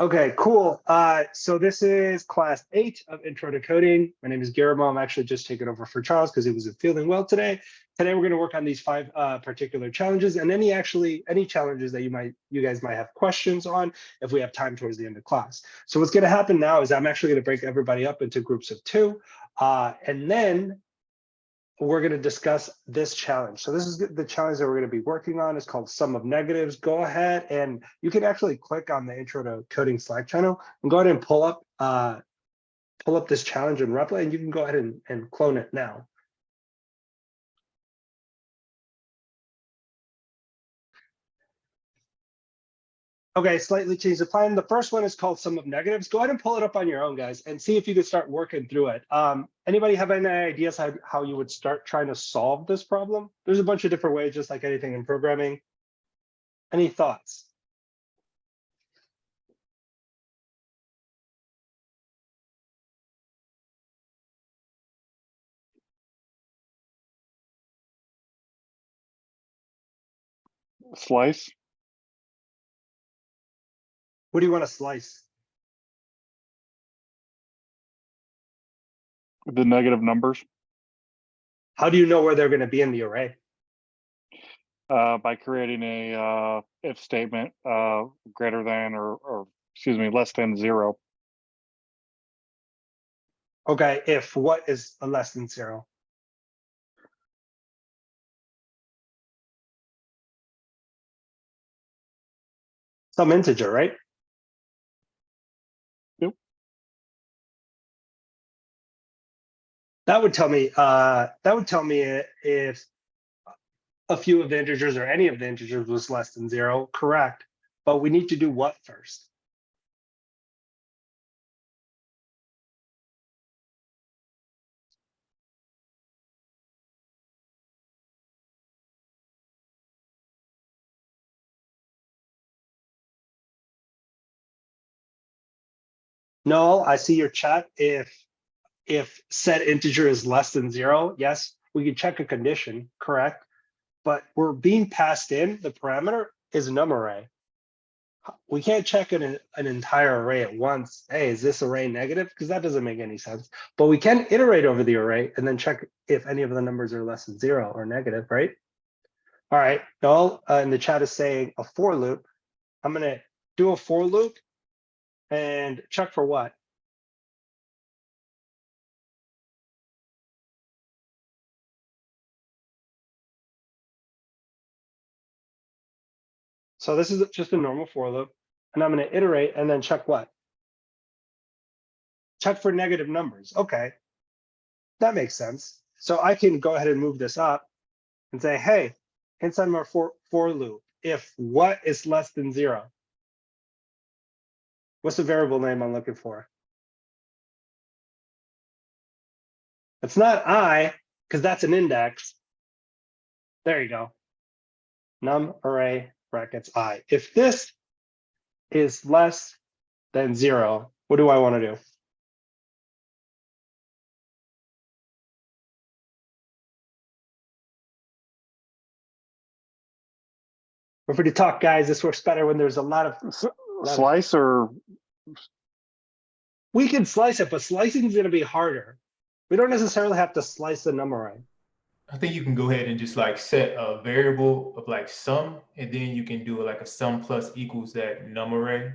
Okay, cool. So this is class 8 of Intro to Coding. My name is Guillermo. I'm actually just taking over for Charles because he wasn't feeling well today. Today we're going to work on these 5 particular challenges and any challenges that you guys might have questions on if we have time towards the end of class. So what's going to happen now is I'm actually going to break everybody up into groups of 2, and then we're going to discuss this challenge. So this is the challenge that we're going to be working on. It's called Sum of Negatives. Go ahead and you can actually click on the Intro to Coding Slack channel and go ahead and pull up this challenge in Replit, and you can go ahead and clone it now. Okay, slightly changed the plan. The first one is called Sum of Negatives. Go ahead and pull it up on your own, guys, and see if you can start working through it. Anybody have any ideas how you would start trying to solve this problem? There's a bunch of different ways, just like anything in programming. Any thoughts? Slice. What do you want to slice? The negative numbers. How do you know where they're going to be in the array? By creating a if statement greater than or excuse me, less than 0. Okay, if what is a less than 0? Some integer, right? Yep. That would tell me if a few of the integers or any of the integers was less than 0, correct? But we need to do what first? No, I see your chat. If said integer is less than 0, yes, we can check a condition, correct? But we're being passed in, the parameter is a num array. We can't check an entire array at once. Hey, is this array negative? Because that doesn't make any sense. But we can iterate over the array and then check if any of the numbers are less than 0 or negative, right? All right, Noel in the chat is saying a for loop. I'm going to do a for loop and check for what? So this is just a normal for loop. And I'm going to iterate and then check what? Check for negative numbers. Okay, that makes sense. So I can go ahead and move this up and say, hey, inside my for loop, if what is less than 0, what's the variable name I'm looking for? It's not I, because that's an index. There you go. Num array brackets I. If this is less than 0, what do I want to do? We're free to talk, guys. This works better when there's a lot of Slice or we can slice it, but slicing is going to be harder. We don't necessarily have to slice the num array. I think you can go ahead and just like set a variable of like sum, and then you can do like a sum plus equals that num array.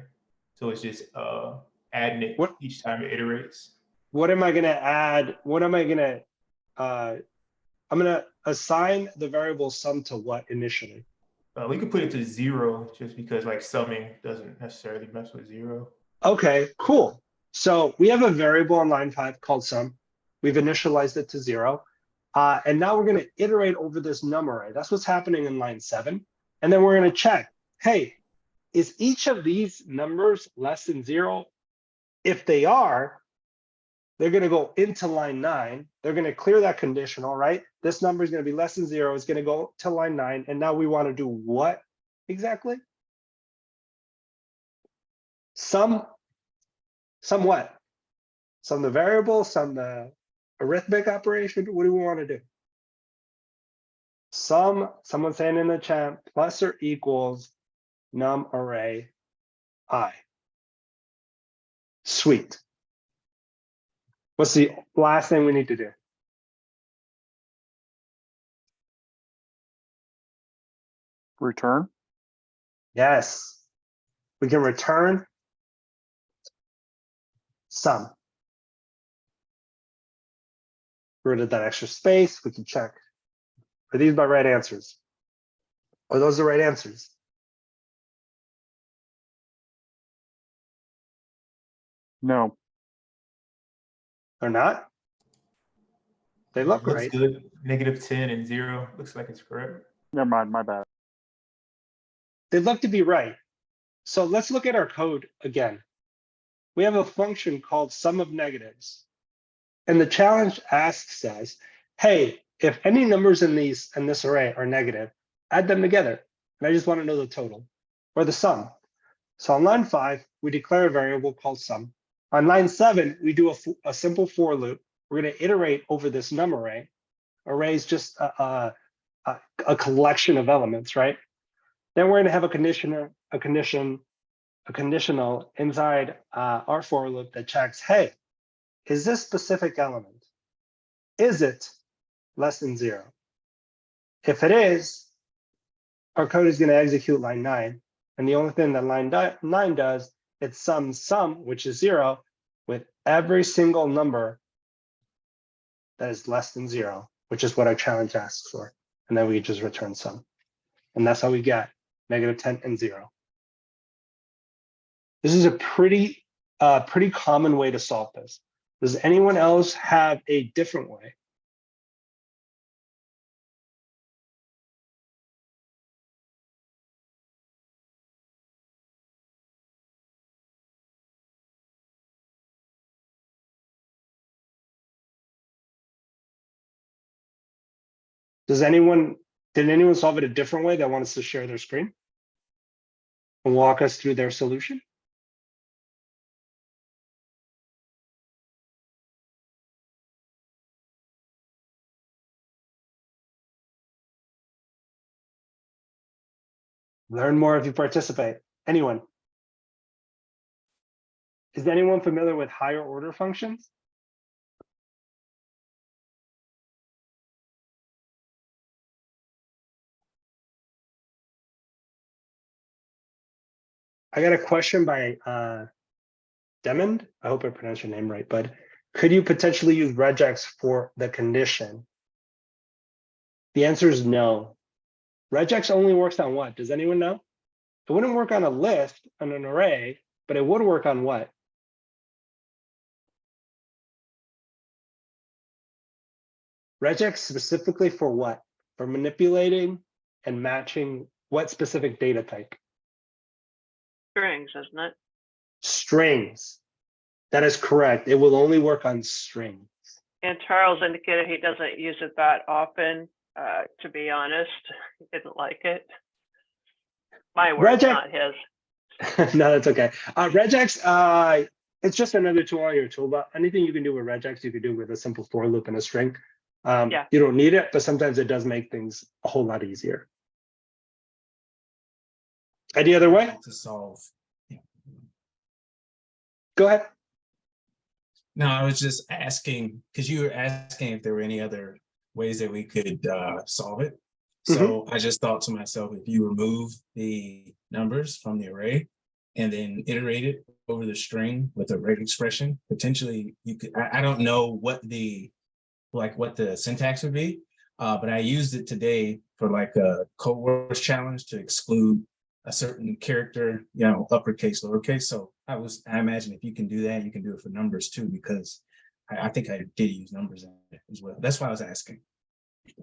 So it's just adding it each time it iterates. What am I going to add? What am I going to, I'm going to assign the variable sum to what initially? We could put it to 0 just because like summing doesn't necessarily mess with 0. Okay, cool. So we have a variable on line 5 called sum. We've initialized it to 0. And now we're going to iterate over this num array. That's what's happening in line 7. And then we're going to check, hey, is each of these numbers less than 0? If they are, they're going to go into line 9. They're going to clear that conditional, right? This number is going to be less than 0. It's going to go to line 9. And now we want to do what exactly? Sum what? Sum the variable, sum the arithmetic operation. What do we want to do? Sum, someone saying in the chat, plus or equals num array I. Sweet. What's the last thing we need to do? Return. Yes. We can return sum. Get rid of that extra space. We can check. Are these my right answers? Are those the right answers? No. Or not? They look Looks right. good. -10 and 0. Looks like it's correct. Never mind. My bad. They look to be right. So let's look at our code again. We have a function called sum of negatives. And the challenge asks us, hey, if any numbers in this array are negative, add them together. And I just want to know the total or the sum. So on line 5, we declare a variable called sum. On line 7, we do a simple for loop. We're going to iterate over this num array. Array is just a collection of elements, right? Then we're going to have a conditional inside our for loop that checks, hey, is this specific element, is it less than 0? If it is, our code is going to execute line 9. And the only thing that line 9 does, it sums sum, which is 0, with every single number that is less than 0, which is what our challenge asks for. And then we just return sum. And that's how we get -10 and 0. This is a pretty common way to solve this. Does anyone else have a different way? Did anyone solve it a different way that wants to share their screen and walk us through their solution? Learn more if you participate. Anyone? Is anyone familiar with higher order functions? I got a question by Demond. I hope I pronounced your name right, but could you potentially use regex for the condition? The answer is no. Regex only works on what? Does anyone know? It wouldn't work on a list, on an array, but it would work on what? Regex specifically for what? For manipulating and matching what specific data type? Strings, isn't it? Strings. That is correct. It will only work on strings. And Charles indicated he doesn't use it that often. To be honest, he didn't like it. My words, not his. No, that's okay. Regex, it's just another tool on your toolbar. Anything you can do with regex, you can do with a simple for loop and a string. Yeah. You don't need it, but sometimes it does make things a whole lot easier. Any other way to solve? Go ahead. No, I was just asking because you were asking if there were any other ways that we could solve it. So I just thought to myself, if you remove the numbers from the array and then iterate it over the string with a reg expression, potentially you could, I don't know what the syntax would be, but I used it today for like a code words challenge to exclude a certain character, uppercase, lowercase. So I imagine if you can do that, you can do it for numbers too, because I think I did use numbers in it as well. That's why I was asking.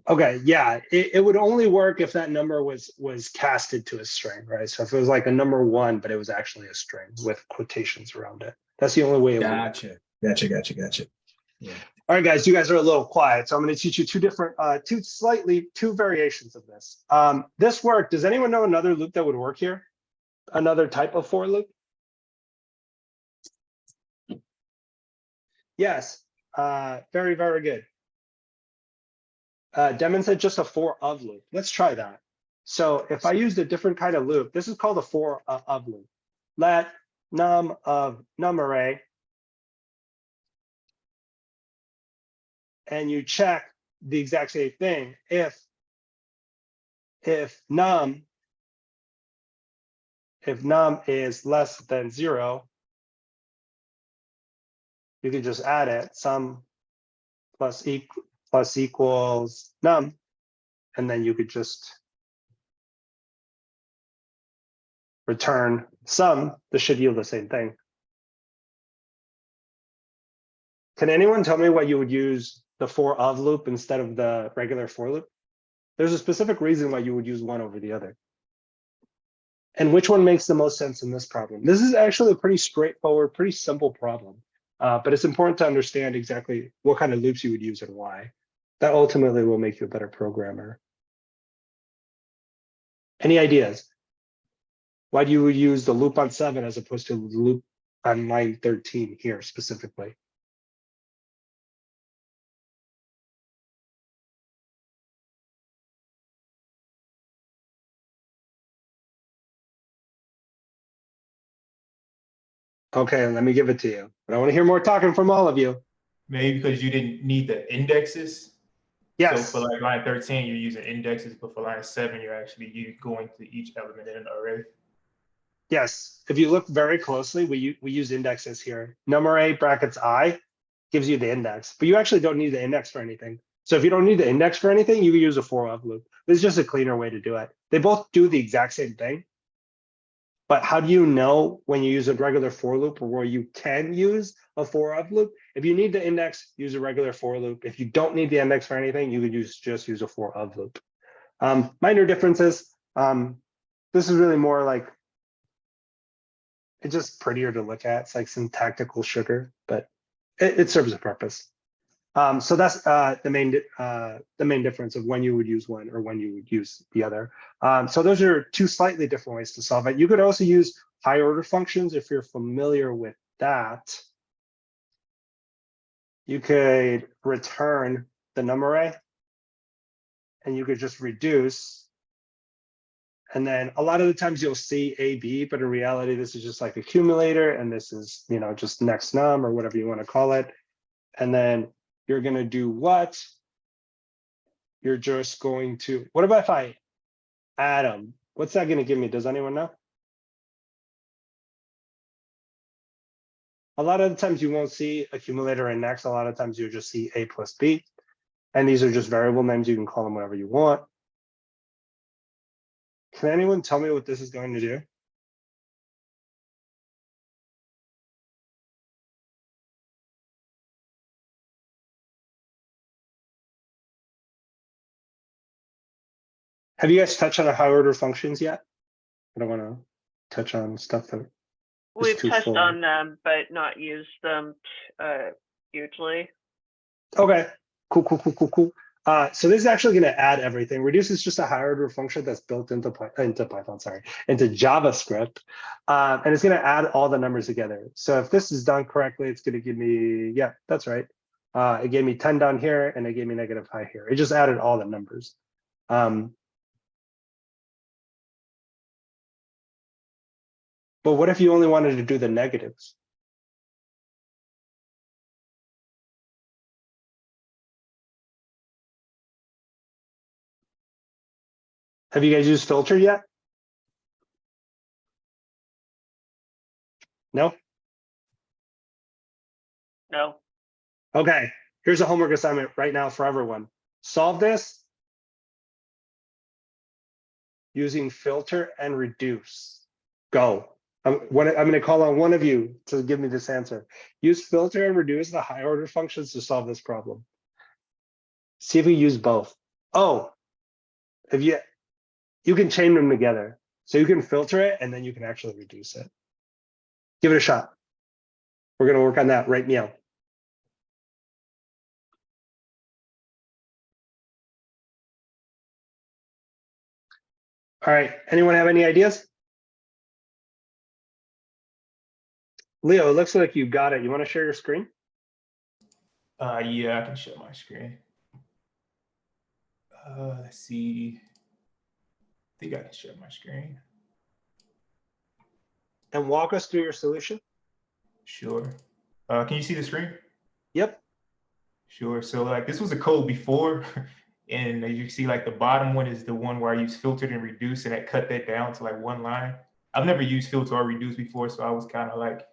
Okay, yeah, it would only work if that number was casted to a string, right? So if it was like a number 1, but it was actually a string with quotations around it. That's the only way it would work. Gotcha. Yeah. All right, guys, you guys are a little quiet, so I'm going to teach you two variations of this. This worked. Does anyone know another loop that would work here? Another type of for loop? Yes, very, very good. Demon said just a for of loop. Let's try that. So if I used a different kind of loop, this is called a for of loop. Let num of num array and you check the exact same thing. If num is less than 0, you could just add it, sum plus equals num, and then you could just return sum. This should yield the same thing. Can anyone tell me why you would use the for of loop instead of the regular for loop? There's a specific reason why you would use one over the other. And which one makes the most sense in this problem? This is actually a pretty straightforward, pretty simple problem, but it's important to understand exactly what kind of loops you would use and why. That ultimately will make you a better programmer. Any ideas? Why do you use the loop on 7 as opposed to the loop on line 13 here specifically? Okay, let me give it to you. But I want to hear more talking from all of you. Maybe because you didn't need the indexes. Yes. So for like line 13, you're using indexes, but for line 7, you're actually going to each element in an array. Yes. If you look very closely, we use indexes here. Numerate brackets I gives you the index, but you actually don't need the index for anything. So if you don't need the index for anything, you can use a for of loop. This is just a cleaner way to do it. They both do the exact same thing. But how do you know when you use a regular for loop or where you can use a for of loop? If you need the index, use a regular for loop. If you don't need the index for anything, you could just use a for of loop. Minor differences. This is really more like, it's just prettier to look at. It's like syntactical sugar, but it serves a purpose. So that's the main difference of when you would use one or when you would use the other. So those are two slightly different ways to solve it. You could also use higher order functions if you're familiar with that. You could return the num array, and you could just reduce. And then a lot of the times you'll see AB, but in reality, this is just like accumulator, and this is, you know, just next num or whatever you want to call it. And then you're going to do what? You're just going to, what about if I add them? What's that going to give me? Does anyone know? A lot of the times you won't see accumulator and next. A lot of times you'll just see A plus B. And these are just variable names. You can call them whatever you want. Can anyone tell me what this is going to do? Have you guys touched on the higher order functions yet? I don't want to touch on stuff that We've too touched full. on them, but not used them hugely. Okay, cool. So this is actually going to add everything. Reduce is just a higher order function that's built into Python, into JavaScript, and it's going to add all the numbers together. So if this is done correctly, it's going to give me, yeah, that's right. It gave me 10 down here, and it gave me -5 here. It just added all the numbers. But what if you only wanted to do the negatives? Have you guys used filter yet? No? No. Okay, here's a homework assignment right now for everyone. Solve this using filter and reduce. Go. I'm going to call on one of you to give me this answer. Use filter and reduce the higher order functions to solve this problem. See if we use both. Oh, if you can chain them together. So you can filter it and then you can actually reduce it. Give it a shot. We're going to work on that right now. All right, anyone have any ideas? Leo, it looks like you got it. You want to share your screen? Yeah, I can share my screen. Let's see. I think I can share my screen. And walk us through your solution. Sure. Can you see the screen? Yep. Sure. So like this was a code before, and as you see, like the bottom one is the one where I use filtered and reduced, and I cut that down to like one line. I've never used filter or reduce before, so I was kind of like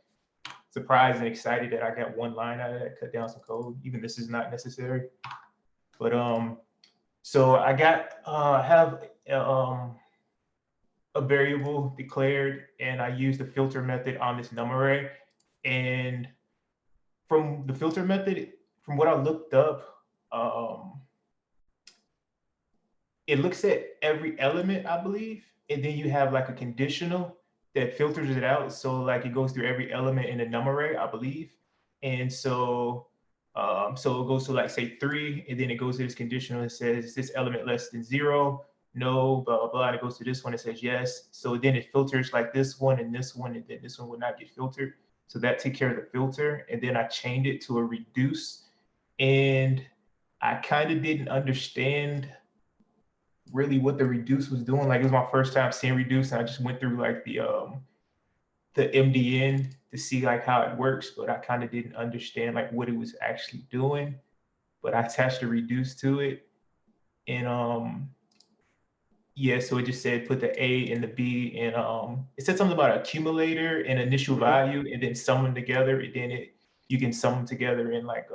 surprised and excited that I got one line out of that, cut down some code. Even this is not necessary. But so I got have a variable declared, and I use the filter method on this num array. And from the filter method, from what I looked up, it looks at every element, I believe, and then you have like a conditional that filters it out. So like it goes through every element in the num array, I believe. And so so it goes to like say 3, and then it goes to this conditional that says, is this element less than 0? No, blah, blah, blah. And it goes to this one that says yes. So then it filters like this one, and this one, and then this one would not get filtered. So that takes care of the filter. And then I chained it to a reduce. And I kind of didn't understand really what the reduce was doing. Like it was my first time seeing reduce, and I just went through like the MDN to see like how it works, but I kind of didn't understand like what it was actually doing. But I attached a reduce to it, and yeah, so it just said put the A and the B, and it said something about accumulator and initial value, and then sum them together, and then you can sum them together in like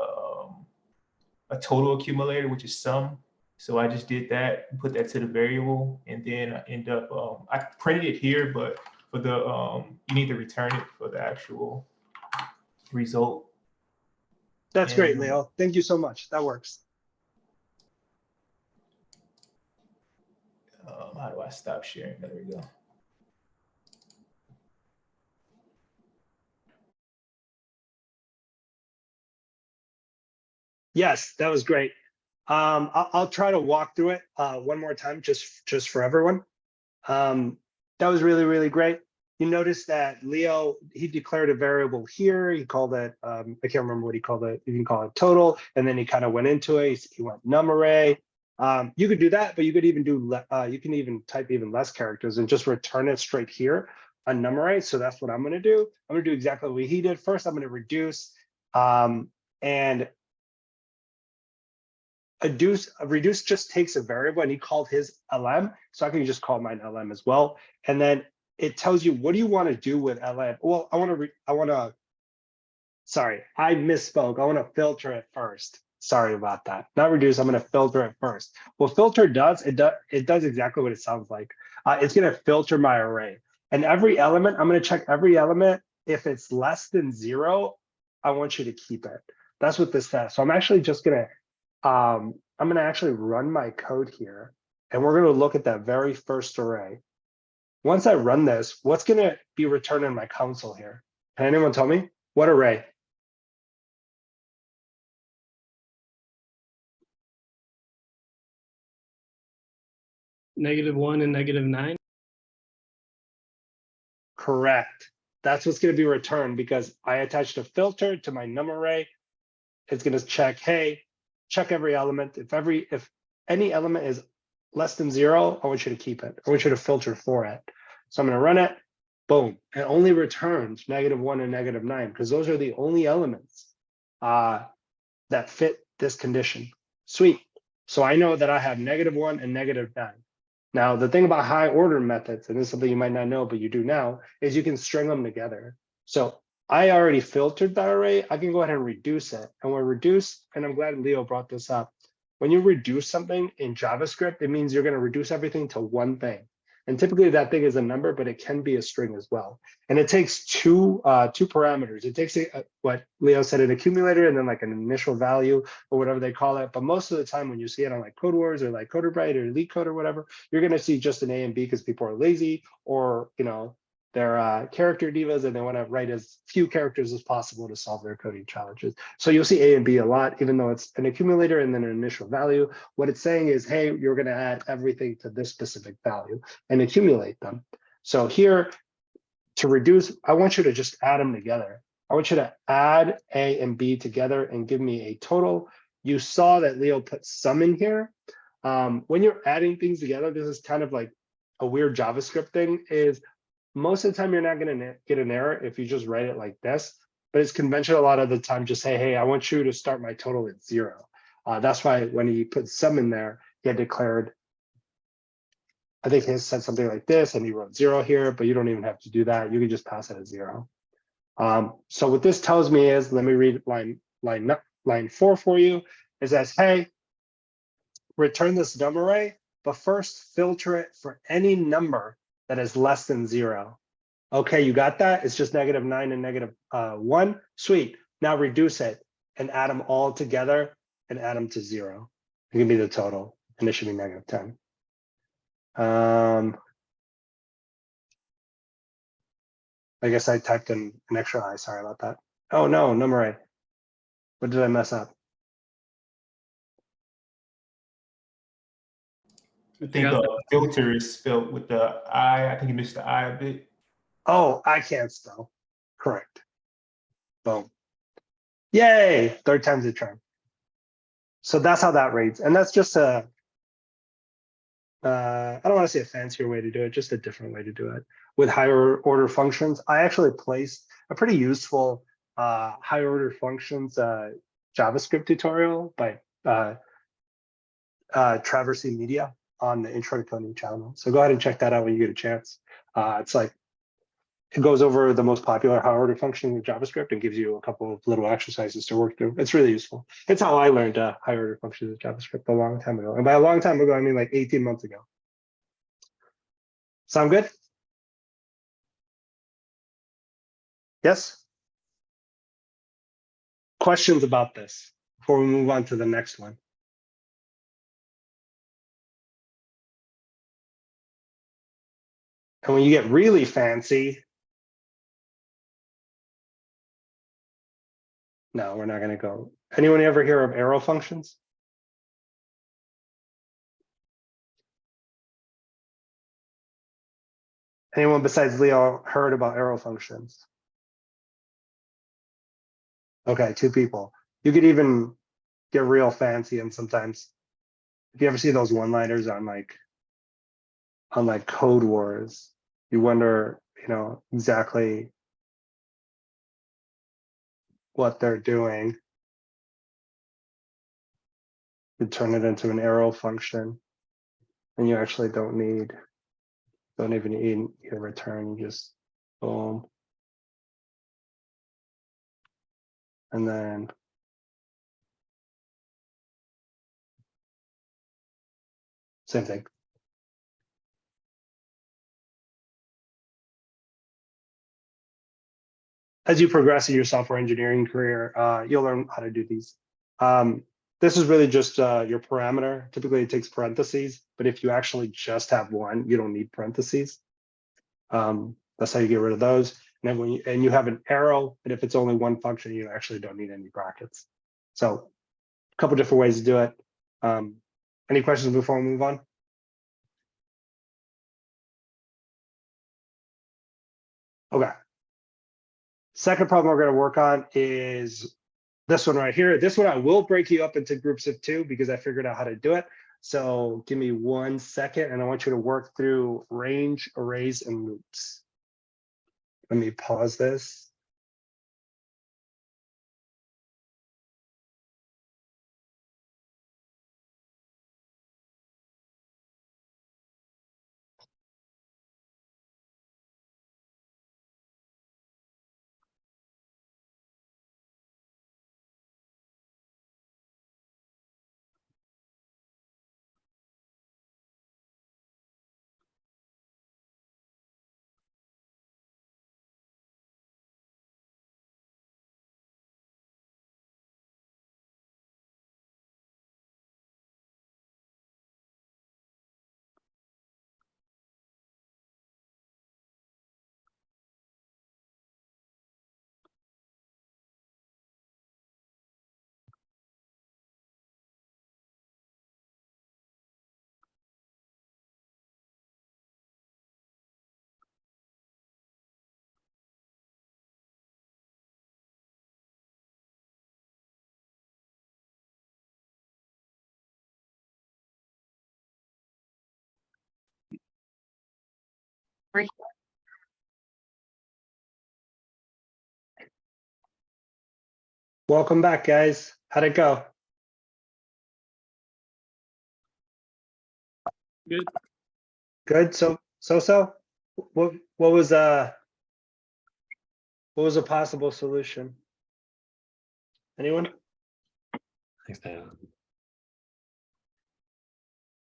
a total accumulator, which is sum. So I just did that and put that to the variable, and then I end up I printed it here, but for the you need to return it for the actual result. That's great, Leo. Thank you so much. That works. How do I stop sharing? There we go. Yes, that was great. I'll try to walk through it one more time, just for everyone. That was really, really great. You notice that Leo, he declared a variable here. He called it, I can't remember what he called it. You can call it total. And then he kind of went into it. He went num array. You could do that, but you could even do, you can even type even less characters and just return it straight here on num array. So that's what I'm going to do. I'm going to do exactly what he did. First, I'm going to reduce and reduce just takes a variable, and he called his LM. So I can just call mine LM as well. And then it tells you, what do you want to do with LM? Well, sorry, I misspoke. I want to filter it first. Sorry about that. Not reduce, I'm going to filter it first. What filter does, it does exactly what it sounds like. It's going to filter my array. And every element, I'm going to check every element. If it's less than 0, I want you to keep it. That's what this says. So I'm actually just going to I'm going to actually run my code here, and we're going to look at that very first array. Once I run this, what's going to be returned in my console here? Can anyone tell me? What array? -1 and -9. Correct. That's what's going to be returned because I attached a filter to my num array. It's going to check, hey, check every element. If any element is less than 0, I want you to keep it. I want you to filter for it. So I'm going to run it. Boom. It only returns -1 and -9 because those are the only elements that fit this condition. Sweet. So I know that I have -1 and -9. Now, the thing about high order methods, and this is something you might not know, but you do now, is you can string them together. So I already filtered that array. I can go ahead and reduce it. And when reduce, and I'm glad Leo brought this up, when you reduce something in JavaScript, it means you're going to reduce everything to one thing. And typically that thing is a number, but it can be a string as well. And it takes two parameters. It takes what Leo said, an accumulator, and then like an initial value or whatever they call it. But most of the time when you see it on like Code Wars or like CoderBright or LeetCode or whatever, you're going to see just an A and B because people are lazy, or they're character divas and they want to write as few characters as possible to solve their coding challenges. So you'll see A and B a lot, even though it's an accumulator and then an initial value. What it's saying is, hey, you're going to add everything to this specific value and accumulate them. So here, to reduce, I want you to just add them together. I want you to add A and B together and give me a total. You saw that Leo put sum in here. When you're adding things together, this is kind of like a weird JavaScript thing, is most of the time you're not going to get an error if you just write it like this. but it's conventional a lot of the time just say, hey, I want you to start my total at 0. That's why when he put sum in there, he had declared, I think he said something like this, and he wrote 0 here, but you don't even have to do that. You can just pass it as 0. So what this tells me is, let me read line 4 for you. It says, hey, return this number array, but first filter it for any number that is less than 0. Okay, you got that? It's just -9 and -1. Sweet. Now reduce it and add them all together and add them to 0. It can be the total, and it should be -10. I guess I typed in an extra I. Sorry about that. Oh no, number array. What did I mess up? I think filter is spelled with the I. I think you missed the I a bit. Oh, I can't spell. Correct. Boom. Yay! 3rd time's the charm. So that's how that reads. And that's just a, I don't want to say a fancier way to do it, just a different way to do it. With higher order functions, I actually placed a pretty useful higher order functions JavaScript tutorial by Traversy Media on the Intro to Coding channel. So go ahead and check that out when you get a chance. It's like, it goes over the most popular higher order function in JavaScript and gives you a couple of little exercises to work through. It's really useful. It's how I learned higher order functions in JavaScript a long time ago. And by a long time ago, I mean like 18 months ago. Sound good? Yes? Questions about this before we move on to the next one? And when you get really fancy, no, we're not going to go. Anyone ever hear of arrow functions? Anyone besides Leo heard about arrow functions? Okay, 2 people. You could even get real fancy, and sometimes if you ever see those one-liners on like Code Wars, you wonder, exactly what they're doing. You turn it into an arrow function, and you actually don't even need a return. You just boom, and then same thing. As you progress in your software engineering career, you'll learn how to do these. This is really just your parameter. Typically, it takes parentheses, but if you actually just have one, you don't need parentheses. That's how you get rid of those. And then you have an arrow, and if it's only one function, you actually don't need any brackets. So a couple different ways to do it. Any questions before we move on? Okay. Second problem we're going to work on is this one right here. This one I will break you up into groups of 2 because I figured out how to do it. So give me 1 second, and I want you to work through range, arrays, and loops. Let me pause this. Welcome back, guys. How'd it go? Good. Good. So. What was a possible solution? Anyone? A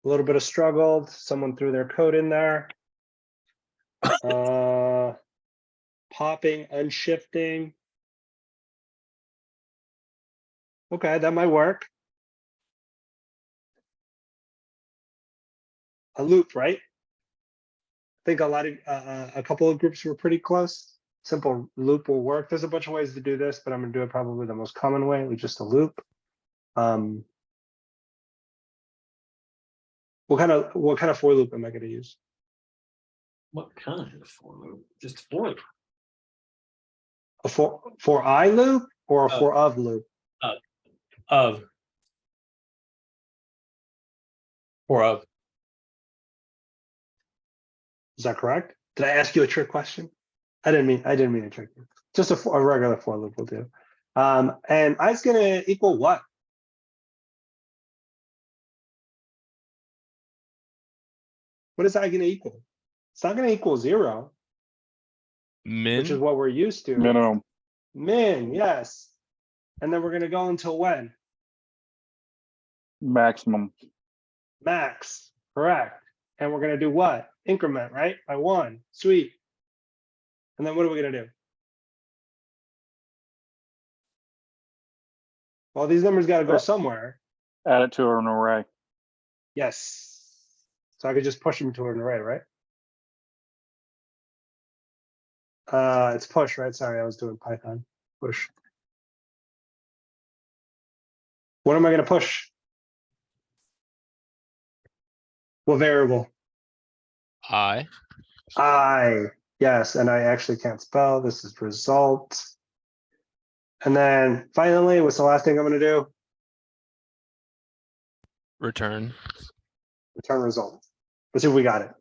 little bit of struggled. Someone threw their code in there. Popping, unshifting. Okay, that might work. A loop, right? I think a couple of groups were pretty close. Simple loop will work. There's a bunch of ways to do this, but I'm gonna do it probably the most common way with just a loop. What kind of for loop am I gonna use? What kind of for loop? Just for loop. A for I loop or a Oh. for of loop? Of. Or of. Is that correct? Did I ask you a trick question? I didn't mean to trick you. Just a regular for loop will do. And I is gonna equal what? What is I gonna equal? It's not gonna equal 0, which is Min. what we're used to. Minimum. Min, yes. And then we're gonna go until when? Maximum. Max, correct. And we're gonna do what? Increment, right? By 1, sweet. And then what are we gonna do? Well, these numbers gotta go somewhere. Add it to an array. Yes. So I could just push them to an array, right? It's push, right? Sorry, I was doing Python. Push. What am I gonna push? What variable? I. Yes, and I actually can't spell. This is result. And then finally, what's the last thing I'm gonna do? Return. Return result. Let's see if we got it.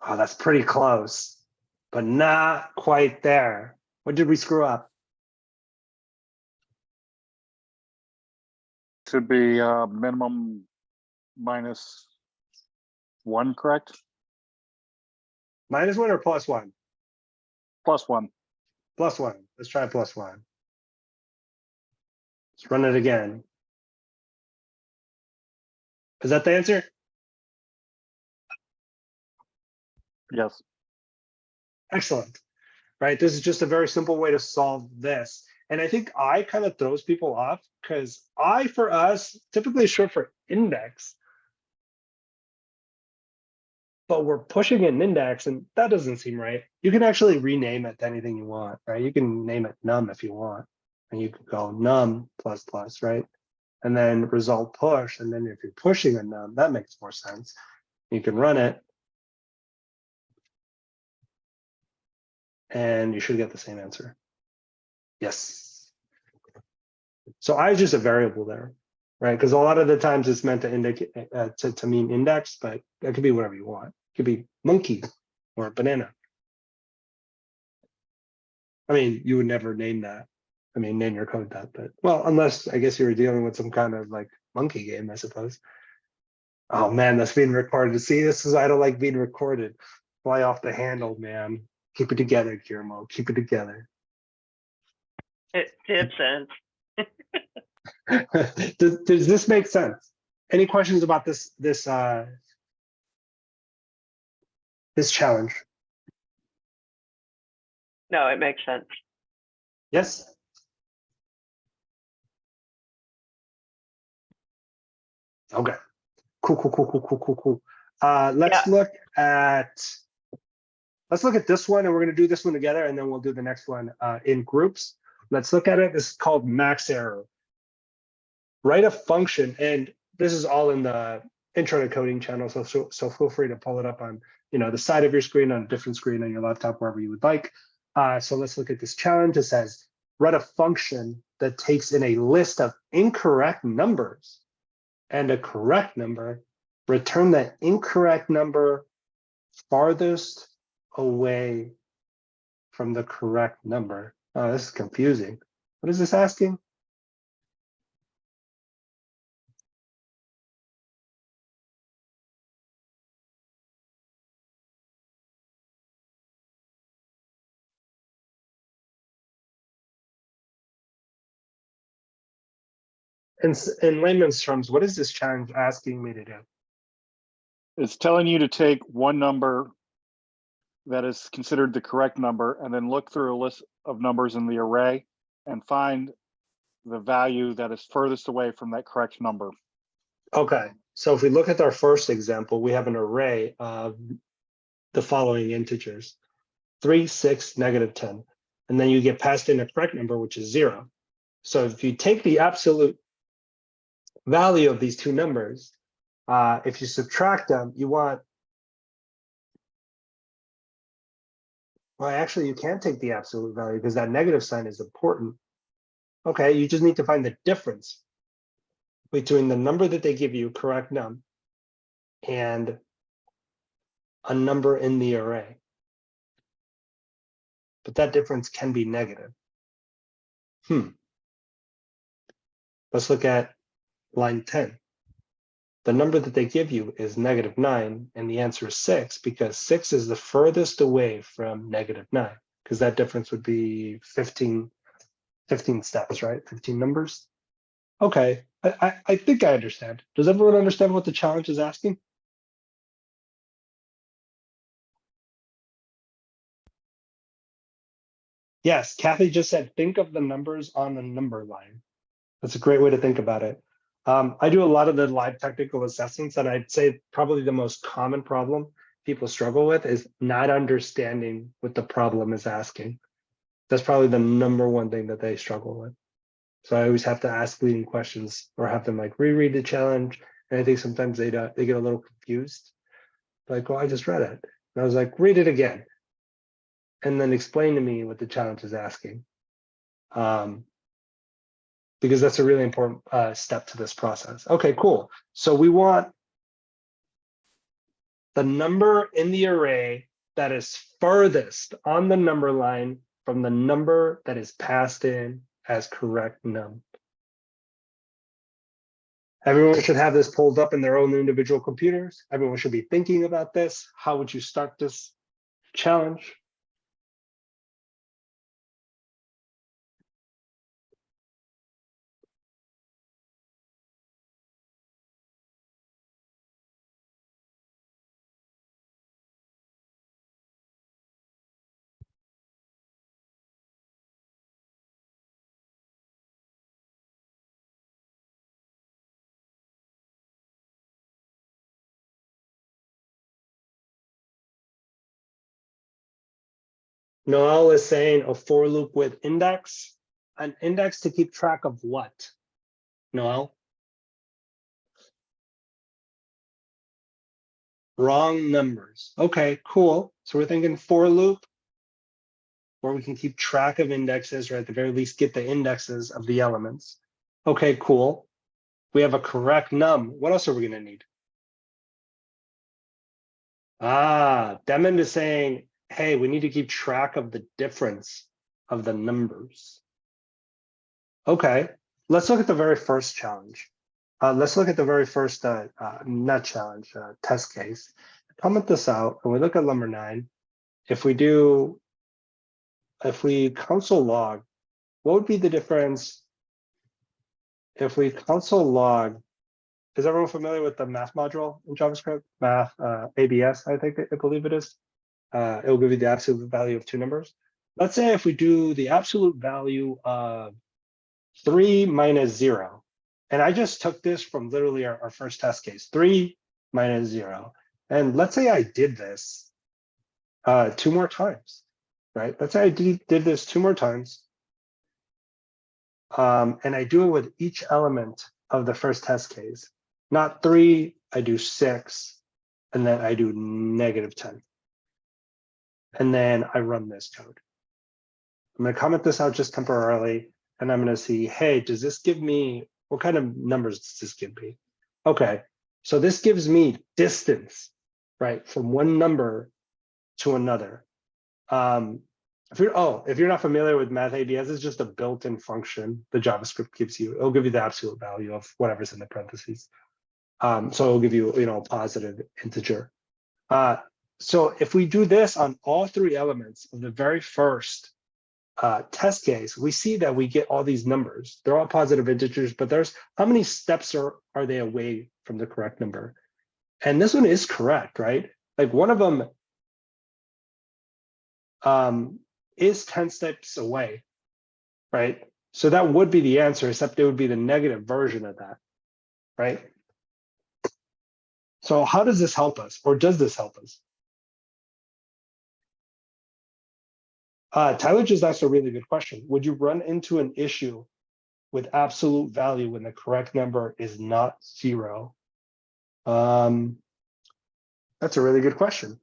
Oh, that's pretty close, but not quite there. What did we screw up? Should be minimum minus 1, correct? -1 or +1? +1. +1. Let's try +1. Let's run it again. Is that the answer? Yes. Excellent. Right. This is just a very simple way to solve this. And I think I kind of throws people off because I for us typically is short for index. But we're pushing an index and that doesn't seem right. You can actually rename it to anything you want, right? You can name it num if you want. And you could go num plus plus, right? And then result push. And then if you're pushing a num, that makes more sense. You can run it. And you should get the same answer. Yes. So I is just a variable there, right? Because a lot of the times it's meant to indicate to mean index, but that could be whatever you want. It could be monkey or banana. I mean, you would never name that. I mean, name your code that, but well, unless I guess you were dealing with some kind of like monkey game, I suppose. Oh man, that's being recorded. See, this is I don't like being recorded. Fly off the handle, man. Keep it together, Guillermo. Keep it together. It did sense. Does this make sense? Any questions about this challenge? No, it makes sense. Yes. Okay. Cool. Let's look at this one, and we're going to do this one together, and then we'll do the next one in groups. Let's look at it. This is called max error. Write a function, and this is all in the intro to coding channel. So feel free to pull it up on the side of your screen, on a different screen on your laptop, wherever you would like. So let's look at this challenge. It says write a function that takes in a list of incorrect numbers and a correct number. Return the incorrect number farthest away from the correct number. Oh, this is confusing. What is this asking? In layman's terms, what is this challenge asking me to do? It's telling you to take one number that is considered the correct number and then look through a list of numbers in the array and find the value that is furthest away from that correct number. Okay, so if we look at our first example, we have an array of the following integers: 3, 6, -10. And then you get passed in a correct number, which is 0. So if you take the absolute value of these two numbers, if you subtract them, you want, well, actually, you can't take the absolute value because that negative sign is important. Okay, you just need to find the difference between the number that they give you, correct num, and a number in the array. But that difference can be negative. Let's look at line 10. The number that they give you is -9, and the answer is 6, because 6 is the furthest away from -9, because that difference would be 15 steps, right? 15 numbers. Okay, I think I understand. Does everyone understand what the challenge is asking? Yes, Kathy just said, think of the numbers on the number line. That's a great way to think about it. I do a lot of the live technical assessments, and I'd say probably the most common problem people struggle with is not understanding what the problem is asking. That's probably the number one thing that they struggle with. So I always have to ask leading questions or have them like reread the challenge. And I think sometimes they get a little confused. Like, well, I just read it. And I was like, read it again. And then explain to me what the challenge is asking. Because that's a really important step to this process. Okay, cool. So we want the number in the array that is furthest on the number line from the number that is passed in as correct num. Everyone should have this pulled up in their own individual computers. Everyone should be thinking about this. How would you start this challenge? Noel is saying a for loop with index. An index to keep track of what? Noel? Wrong numbers. Okay, cool. So we're thinking for loop where we can keep track of indexes, or at the very least get the indexes of the elements. Okay, cool. We have a correct num. What else are we going to need? Demond is saying, hey, we need to keep track of the difference of the numbers. Okay, let's look at the very first challenge. Let's look at the very first, not challenge, test case. Comment this out, and we look at number 9. If we console log, what would be the difference if we console log? Is everyone familiar with the math module in JavaScript? Math, ABS, I believe it is. It will give you the absolute value of two numbers. Let's say if we do the absolute value of 3 minus 0. And I just took this from literally our first test case, 3 minus 0. And let's say I did this 2 more times, right? Let's say I did this 2 more times. And I do it with each element of the first test case. Not 3, I do 6, and then I do -10. And then I run this code. I'm going to comment this out just temporarily, and I'm going to see, hey, does this give me, what kind of numbers does this give me? Okay, so this gives me distance, right, from one number to another. If you're not familiar with math ADS, it's just a built-in function the JavaScript gives you. It'll give you the absolute value of whatever's in the parentheses. So it'll give you, a positive integer. So if we do this on all three elements of the very first test case, we see that we get all these numbers. They're all positive integers, but there's how many steps are they away from the correct number? And this one is correct, right? Like one of them is 10 steps away, right? So that would be the answer, except it would be the negative version of that, right? So how does this help us, or does this help us? Tyler just asked a really good question. Would you run into an issue with absolute value when the correct number is not 0? That's a really good question.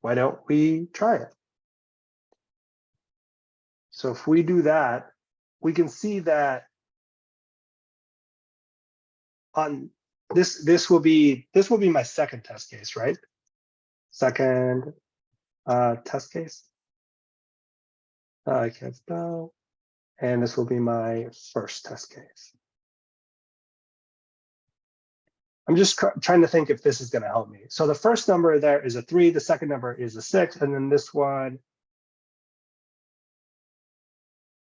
Why don't we try it? So if we do that, we can see that on this will be my second test case, right? Second test case. I can't spell. And this will be my first test case. I'm just trying to think if this is going to help me. So the first number there is a 3, the second number is a 6, and then this one.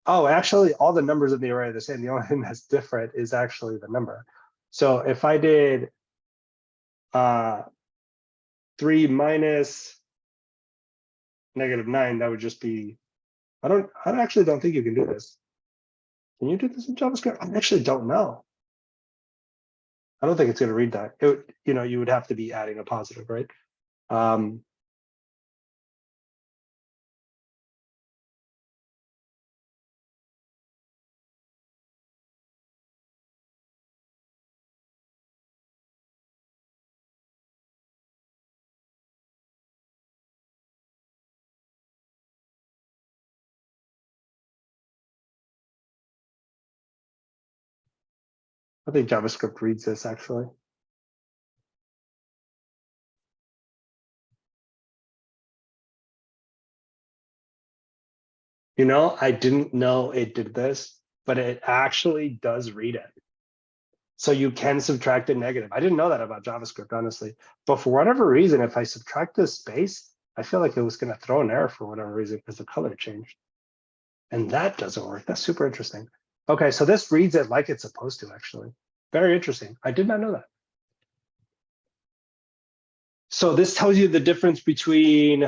Oh, actually, all the numbers in the array are the same. The only thing that's different is actually the number. So if I did 3 minus -9, that would just be, I actually don't think you can do this. Can you do this in JavaScript? I actually don't know. I don't think it's going to read that. It would, you would have to be adding a positive, right? I think JavaScript reads this actually. I didn't know it did this, but it actually does read it. So you can subtract a negative. I didn't know that about JavaScript, honestly. But for whatever reason, if I subtract this space, I feel like it was going to throw an error for whatever reason because the color changed. And that doesn't work. That's super interesting. Okay, so this reads it like it's supposed to, actually. Very interesting. I did not know that. So this tells you the difference between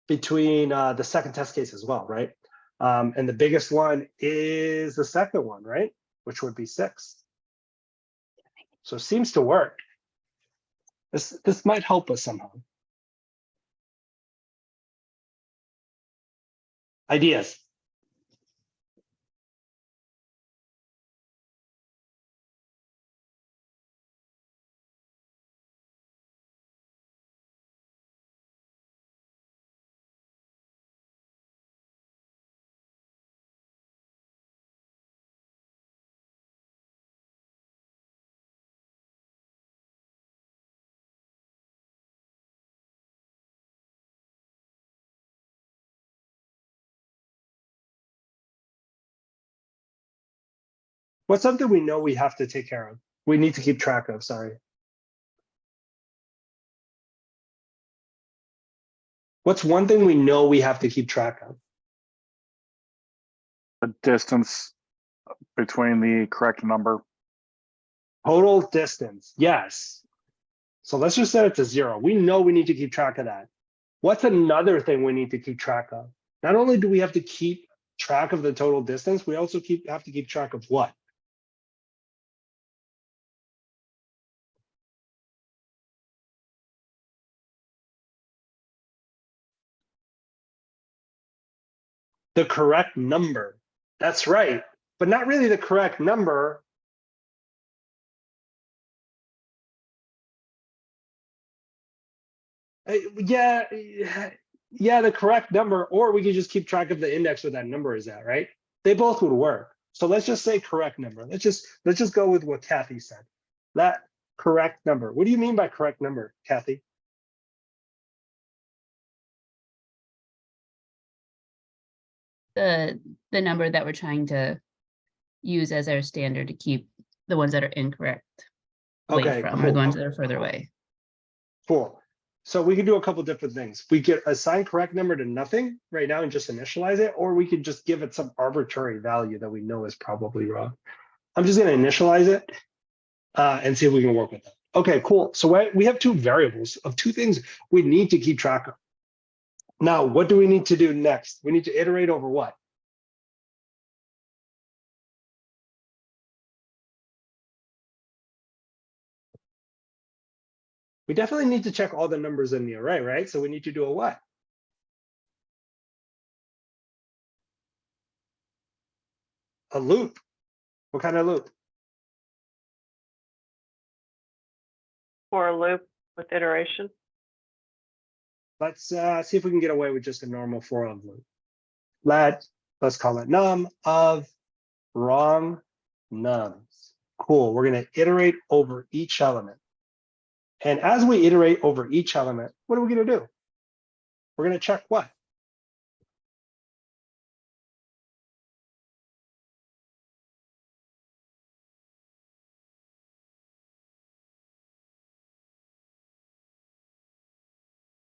the second test case as well, right? And the biggest one is the second one, right? Which would be 6. So it seems to work. This might help us somehow. Ideas? What's something we know we have to take care of? We need to keep track of, sorry. What's one thing we know we have to keep track of? The distance between the correct number. Total distance, yes. So let's just set it to 0. We know we need to keep track of that. What's another thing we need to keep track of? Not only do we have to keep track of the total distance, we also have to keep track of what? The correct number. That's right, but not really the correct number. Yeah, the correct number, or we could just keep track of the index where that number is at, right? They both would work. So let's just say correct number. Let's just go with what Kathy said. That correct number. What do you mean by correct number, Kathy? the number that we're trying to use as our standard to keep the ones that are incorrect away Okay, from, or the cool. ones that are further away. Cool. So we can do a couple different things. We could assign correct number to nothing right now and just initialize it, or we could just give it some arbitrary value that we know is probably wrong. I'm just going to initialize it and see if we can work with that. Okay, cool. So we have two variables of two things we need to keep track of. Now, what do we need to do next? We need to iterate over what? We definitely need to check all the numbers in the array, right? So we need to do a what? A loop. What kind of loop? For a loop with iteration. Let's see if we can get away with just a normal for of loop. Let's call it num of wrong nums. Cool. We're going to iterate over each element. And as we iterate over each element, what are we going to do? We're going to check what?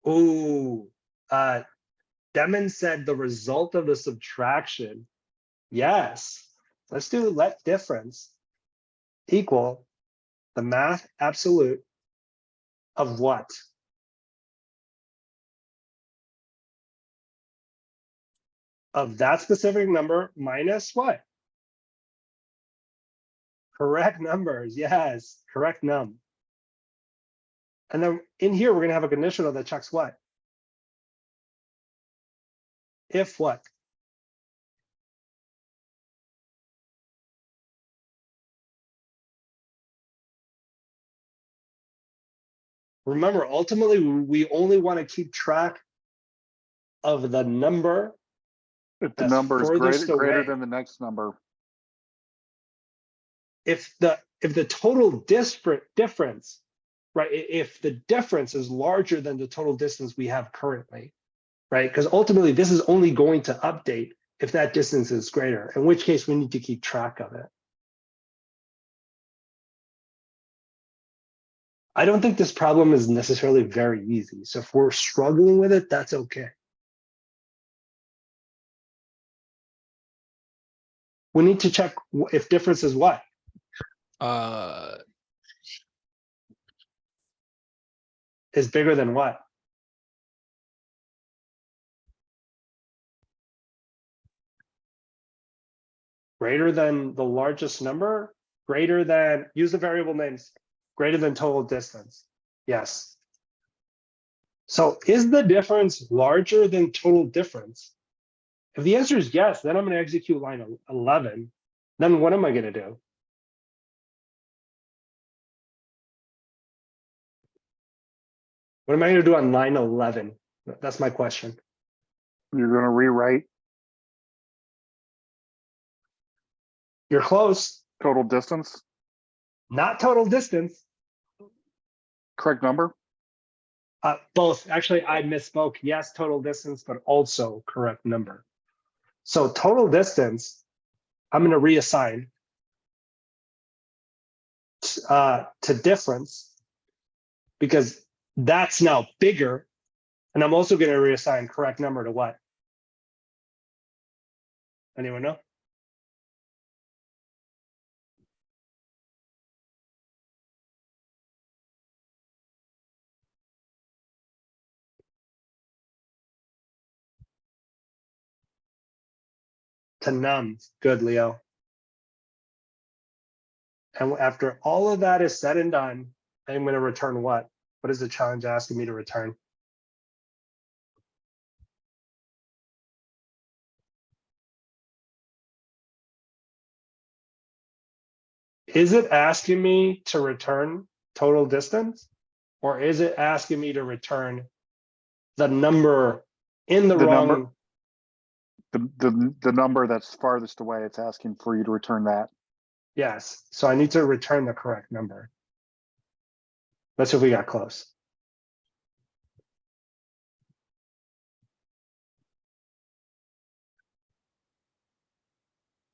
Ooh, Demon said the result of the subtraction. Yes, let's do let difference equal the math absolute of what? Of that specific number minus what? Correct numbers, yes, correct num. And then in here, we're gonna have a conditional that checks what? If what? Remember, ultimately, we only want to keep track of the number If the that's number is furthest greater away. than the next number. If the total difference, right? If the difference is larger than the total distance we have currently, right? Because ultimately, this is only going to update if that distance is greater, in which case we need to keep track of it. I don't think this problem is necessarily very easy. So if we're struggling with it, that's okay. We need to check if difference is what? Is bigger than what? Greater than the largest number? Greater than, use the variable names, greater than total distance. Yes. So is the difference larger than total difference? If the answer is yes, then I'm going to execute line 11. Then what am I going to do? What am I going to do on line 11? That's my question. You're going to rewrite You're close. total distance, Not total distance. correct number. Both. Actually, I misspoke. Yes, total distance, but also correct number. So total distance, I'm going to reassign to difference because that's now bigger. And I'm also going to reassign correct number to what? Anyone know? To num. Good, Leo. And after all of that is said and done, I'm going to return what? What is the challenge asking me to return? Is it asking me to return total distance? Or is it asking me to return the number in the wrong? The number that's farthest away, it's asking for you to return that. Yes. So I need to return the correct number. Let's see if we got close.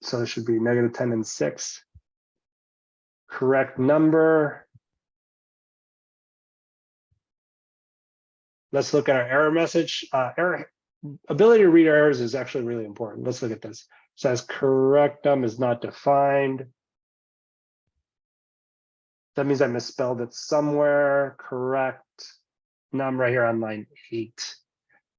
So it should be -10 and 6. Correct number. Let's look at our error message. Error ability to read errors is actually really important. Let's look at this. It says correct is not defined. That means I misspelled it somewhere. Correct num right here on line 8.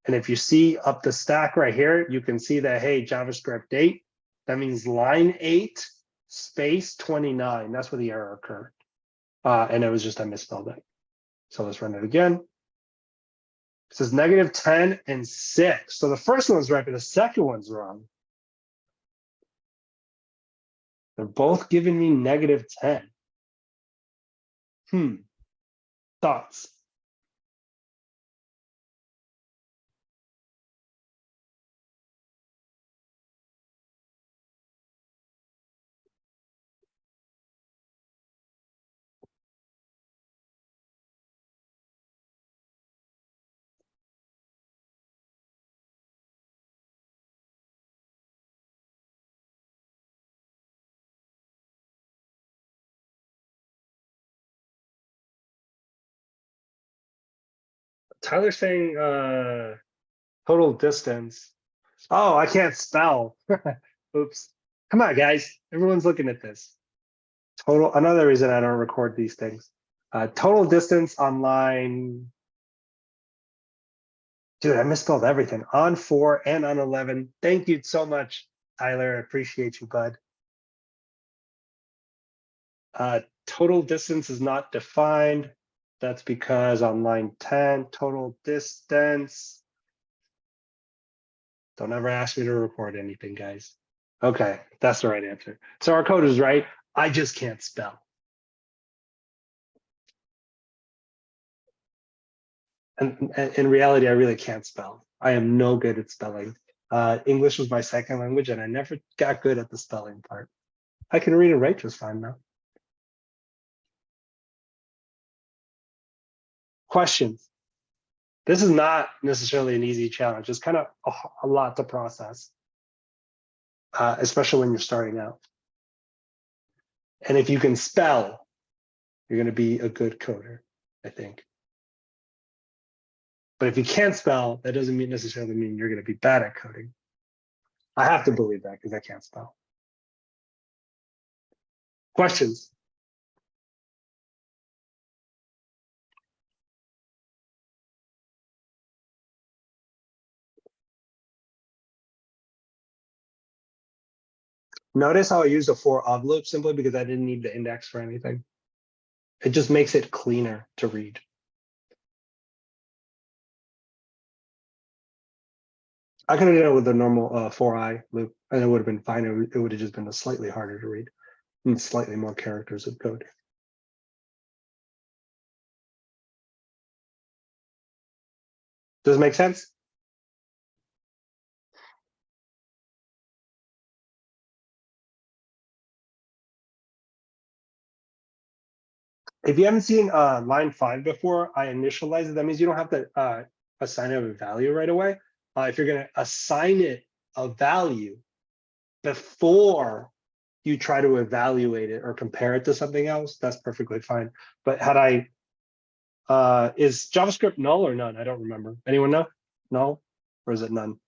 And if you see up the stack right here, you can see that, hey, JavaScript 8, that means line 8 space 29. That's where the error occurred. And it was just, I misspelled it. So let's run it again. It says -10 and 6. So the first one's right, but the second one's wrong. They're both giving me -10. Thoughts? Tyler's saying total distance. Oh, I can't spell. Oops. Come on, guys. Everyone's looking at this. Total, another reason I don't record these things. Total distance on line. Dude, I misspelled everything. On 4 and on 11. Thank you so much, Tyler. I appreciate you, bud. Total distance is not defined. That's because on line 10, total distance. Don't ever ask me to record anything, guys. Okay, that's the right answer. So our code is right. I just can't spell. And in reality, I really can't spell. I am no good at spelling. English was my second language, and I never got good at the spelling part. I can read and write just fine now. Questions? This is not necessarily an easy challenge. It's kind of a lot to process, especially when you're starting out. And if you can spell, you're going to be a good coder, I think. But if you can't spell, that doesn't necessarily mean you're going to be bad at coding. I have to believe that because I can't spell. Questions? Notice how I used a for of loop simply because I didn't need the index for anything. It just makes it cleaner to read. I could have done it with a normal for I loop, and it would have been fine. It would have just been slightly harder to read and slightly more characters of code. Does it make sense? If you haven't seen line 5 before, I initialize it. That means you don't have to assign it a value right away. If you're going to assign it a value before you try to evaluate it or compare it to something else, that's perfectly fine. But had I, is JavaScript null or none? I don't remember. Anyone know? Null? Or is it none?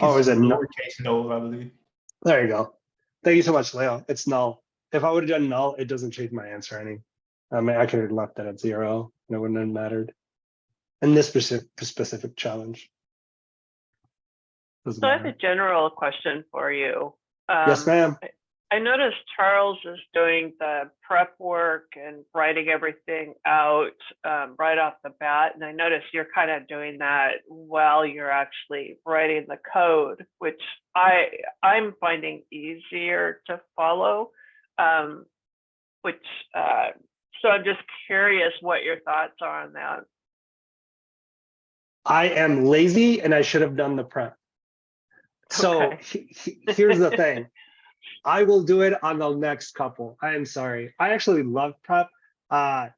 Oh, is it null? Lowercase null, I believe. There you go. Thank you so much, Leo. It's null. If I would have done null, it doesn't change my answer any. I mean, I could have left that at 0 and it wouldn't have mattered. In this specific challenge. Doesn't So I have matter. a general question for you. Yes, ma'am. I noticed Charles is doing the prep work and writing everything out right off the bat. And I noticed you're kind of doing that while you're actually writing the code, which I'm finding easier to follow. So I'm just curious what your thoughts are on that. I am lazy and I should have done the prep. So Okay. Here's the thing. I will do it on the next couple. I am sorry. I actually love prep, but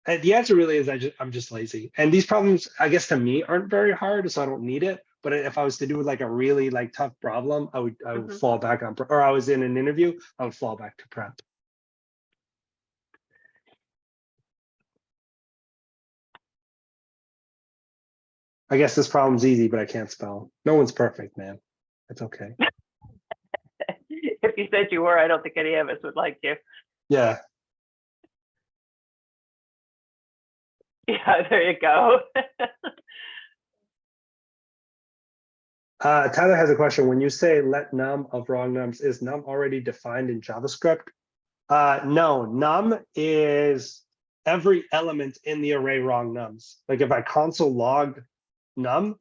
the answer really is I'm just lazy. And these problems, I guess, to me aren't very hard, so I don't need it. But if I was to do like a really like tough problem, I would Mhm. fall back on, or I was in an interview, I would fall back to prep. I guess this problem's easy, but I can't spell. No one's perfect, man. It's okay. If you said you were, I don't think any of us would like you. Yeah. Yeah, there you go. Tyler has a question. When you say let num of wrong nums, is num already defined in JavaScript? No, num is every element in the array wrong nums. Like if I console log num,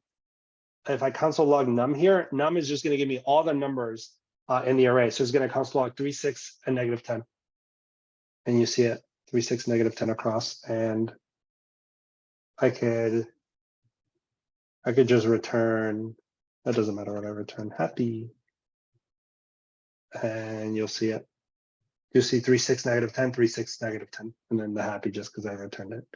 if I console log num here, num is just going to give me all the numbers in the array. So it's going to console log 3, 6, and -10. And you see it 3, 6, -10 across. And I could just return, that doesn't matter what I return, happy. And you'll see it. You'll see 3, 6, -10, 3, 6, -10, and then the happy just because I returned it.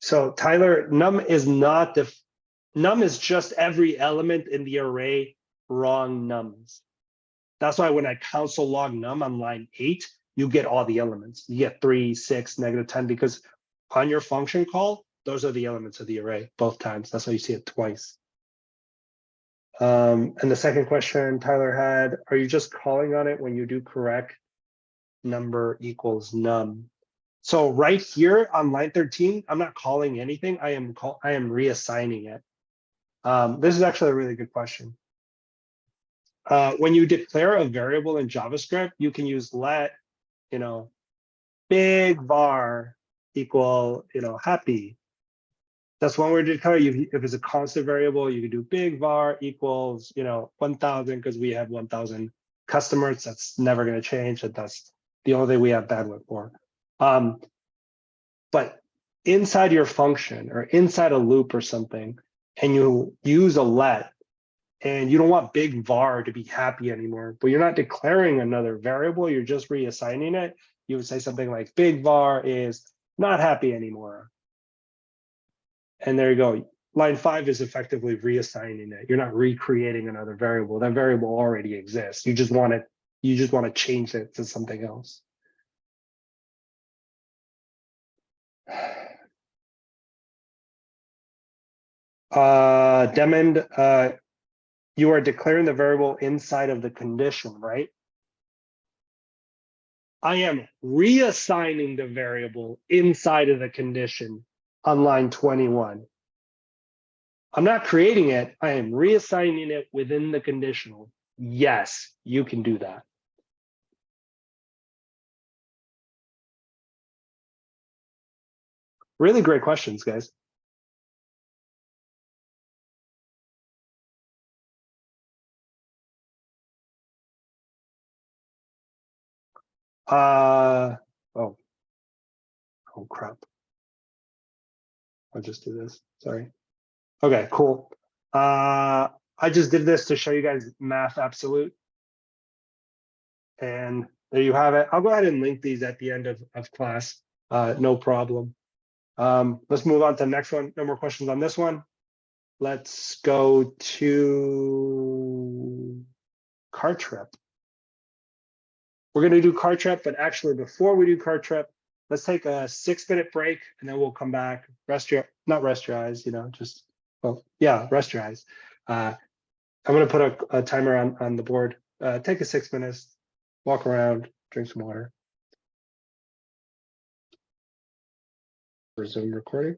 So Tyler, num is not the num is just every element in the array wrong nums. That's why when I console log num on line 8, you get all the elements. You get 3, 6, -10, because on your function call, those are the elements of the array both times. That's why you see it twice. And the second question Tyler had, are you just calling on it when you do correct number equals num? So right here on line 13, I'm not calling anything. I am reassigning it. This is actually a really good question. When you declare a variable in JavaScript, you can use let, big var equal, happy. That's one way to declare. If it's a constant variable, you can do big var equals, 1,000 because we have 1,000 customers. That's never going to change. That's the only thing we have bandwidth for. But inside your function or inside a loop or something, and you use a let, and you don't want big var to be happy anymore, but you're not declaring another variable, you're just reassigning it. You would say something like big var is not happy anymore. And there you go. Line 5 is effectively reassigning it. You're not recreating another variable. That variable already exists. You just want to change it to something else. Demond, you are declaring the variable inside of the condition, right? I am reassigning the variable inside of the condition on line 21. I'm not creating it. I am reassigning it within the conditional. Yes, you can do that. Really great questions, guys. Oh crap. I'll just do this. Sorry. Okay, cool. I just did this to show you guys math absolute. And there you have it. I'll go ahead and link these at the end of class. No problem. Let's move on to the next one. No more questions on this one. Let's go to car trip. We're going to do car trip, but actually before we do car trip, let's take a 6-minute break and then we'll come back. Not rest your eyes, just, well, yeah, rest your eyes. I'm going to put a timer on the board. Take a 6 minutes, walk around, drink some water. Resume recording.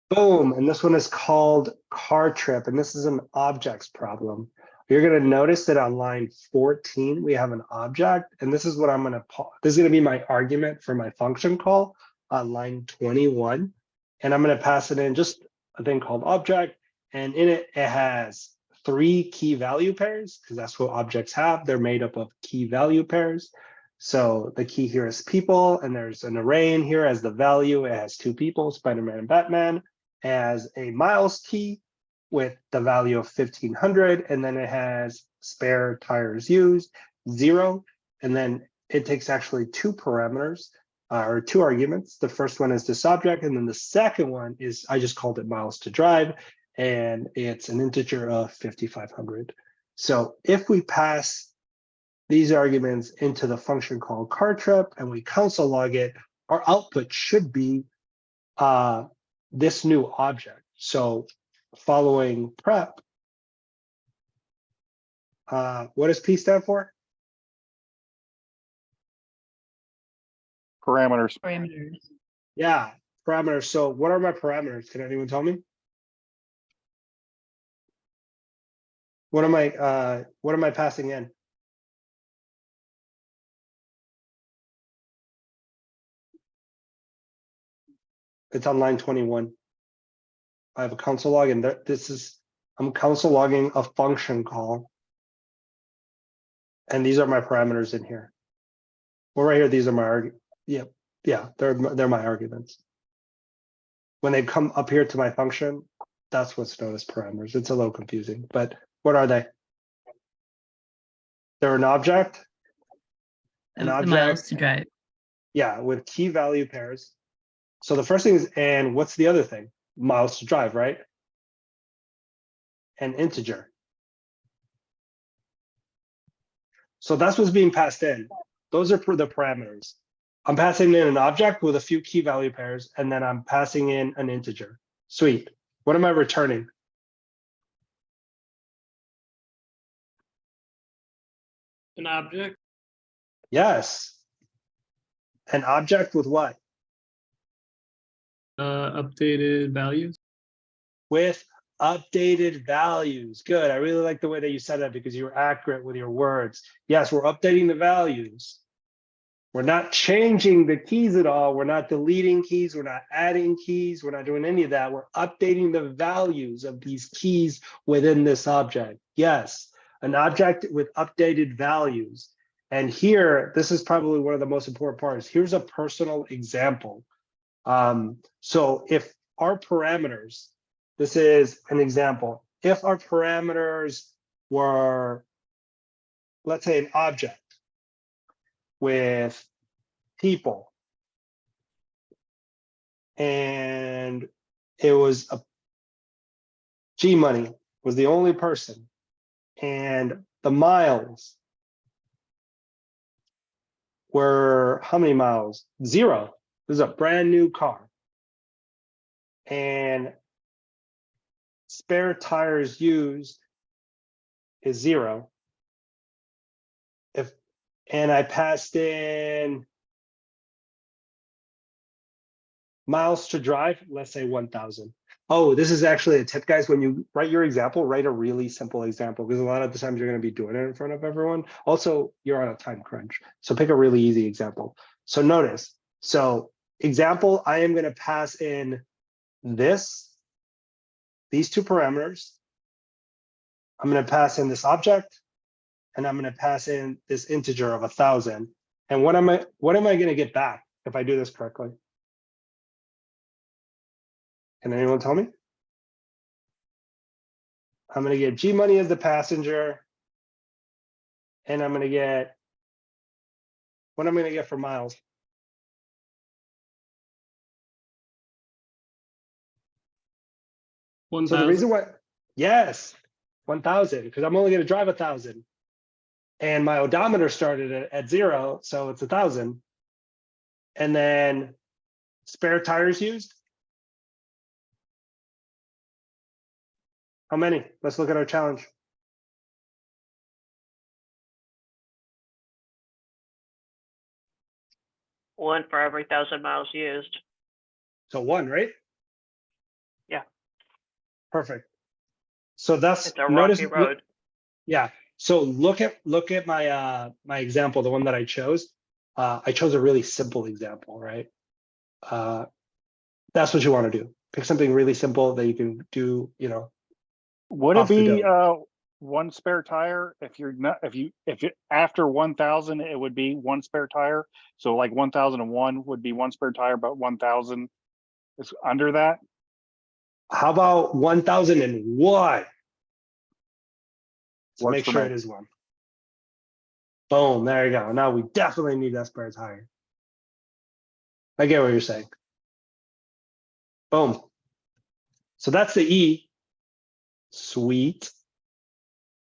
Boom, and this one is called car trip, and this is an objects problem. You're going to notice that on line 14, we have an object, and this is what I'm going to, this is going to be my argument for my function call on line 21. And I'm going to pass it in just a thing called object, and in it, it has 3 key value pairs, because that's what objects have. They're made up of key value pairs. So the key here is people, and there's an array in here as the value. It has 2 people, Spider-Man and Batman, as a miles key with the value of 1,500, and then it has spare tires used 0, and then it takes actually two parameters or two arguments. The first one is this object, and then the second one is, I just called it miles to drive, and it's an integer of 5,500. So if we pass these arguments into the function called car trip and we console log it, our output should be this new object. So following prep, what does P stand for? Parameters. Parameters. Yeah, parameters. So what are my parameters? Can anyone tell me? What am I passing in? It's on line 21. I have a console log, and I'm console logging a function call. And these are my parameters in here. Well, right here, these are my they're my arguments. When they come up here to my function, that's what's known as parameters. It's a little confusing, but what are they? They're an object. An The object. miles to drive. Yeah, with key value pairs. So the first thing is, and what's the other thing? Miles to drive, right? An integer. So that's what's being passed in. Those are the parameters. I'm passing in an object with a few key value pairs, and then I'm passing in an integer. Sweet. What am I returning? An object, Yes. An object with what? updated values. With updated values. Good. I really like the way that you said that because you were accurate with your words. Yes, we're updating the values. We're not changing the keys at all. We're not deleting keys. We're not adding keys. We're not doing any of that. We're updating the values of these keys within this object. Yes, an object with updated values. And here, this is probably one of the most important parts. Here's a personal example. So if our parameters, this is an example. If our parameters were, let's say, an object with people, and it was G Money was the only person, and the miles were how many miles? 0. This is a brand new car, and spare tires used is 0. And I passed in miles to drive, let's say 1,000. Oh, this is actually a tip, guys. When you write your example, write a really simple example, because a lot of the times you're going to be doing it in front of everyone. Also, you're on a time crunch. So pick a really easy example. So notice, so example, I am going to pass in these two parameters. I'm going to pass in this object, and I'm going to pass in this integer of 1,000. And what am I going to get back if I do this correctly? Can anyone tell me? I'm going to get G Money as the passenger, and I'm going to get, what am I going to get for miles? So the reason why, yes, 1,000, because I'm only going to drive 1,000. And my odometer started at 0, so it's 1,000. And then spare tires used. How many? Let's look at our challenge. One for every 1,000 miles used. So 1, right? Yeah. Perfect. So that's, It's a rocky road. Yeah. So look at my my example, the one that I chose. I chose a really simple example, right? That's what you want to do. Pick something really simple that you can do, Would it off the be dome. one spare tire? If you after 1,000, it would be one spare tire. So like 1,001 would be one spare tire, but 1,000 is under that. How about 1,001? So Works make for sure me. it is 1. Boom, there you go. Now we definitely need S pairs higher. I get what you're saying. Boom. So that's the E. Sweet.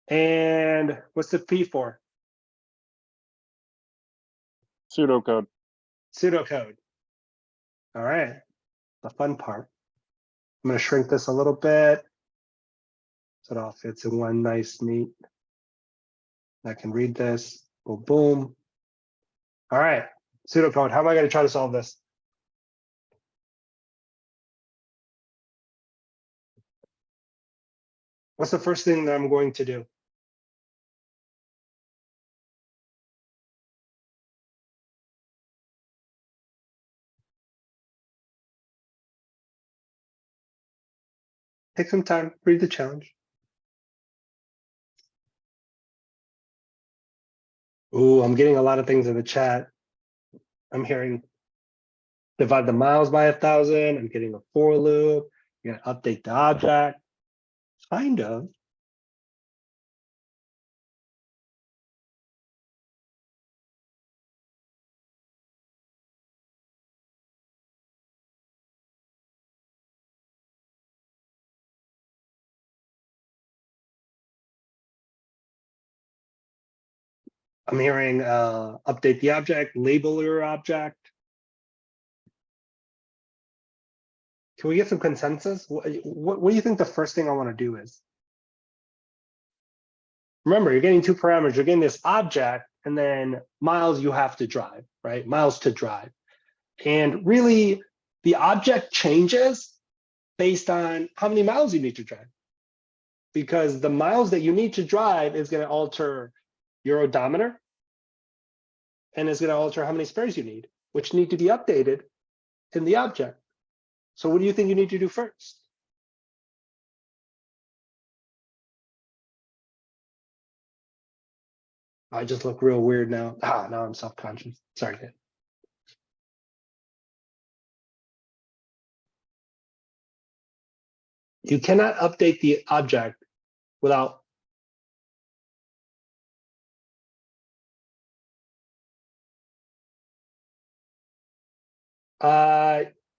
And what's the P for? Pseudocode. Pseudocode. All right, the fun part. I'm going to shrink this a little bit so it all fits in one nice, neat. I can read this. Boom, boom. All right, pseudocode. How am I going to try to solve this? What's the first thing that I'm going to do? Take some time, read the challenge. Ooh, I'm getting a lot of things in the chat. I'm hearing divide the miles by 1,000. I'm getting a for loop. You're gonna update the object. Kind of. I'm hearing update the object, label your object. Can we get some consensus? What do you think the first thing I want to do is? Remember, you're getting two parameters. You're getting this object and then miles you have to drive, right? Miles to drive. And really, the object changes based on how many miles you need to drive. Because the miles that you need to drive is going to alter your odometer. And it's going to alter how many spares you need, which need to be updated in the object. So what do you think you need to do first? I just look real weird now. Now I'm self-conscious. Sorry, kid. You cannot update the object without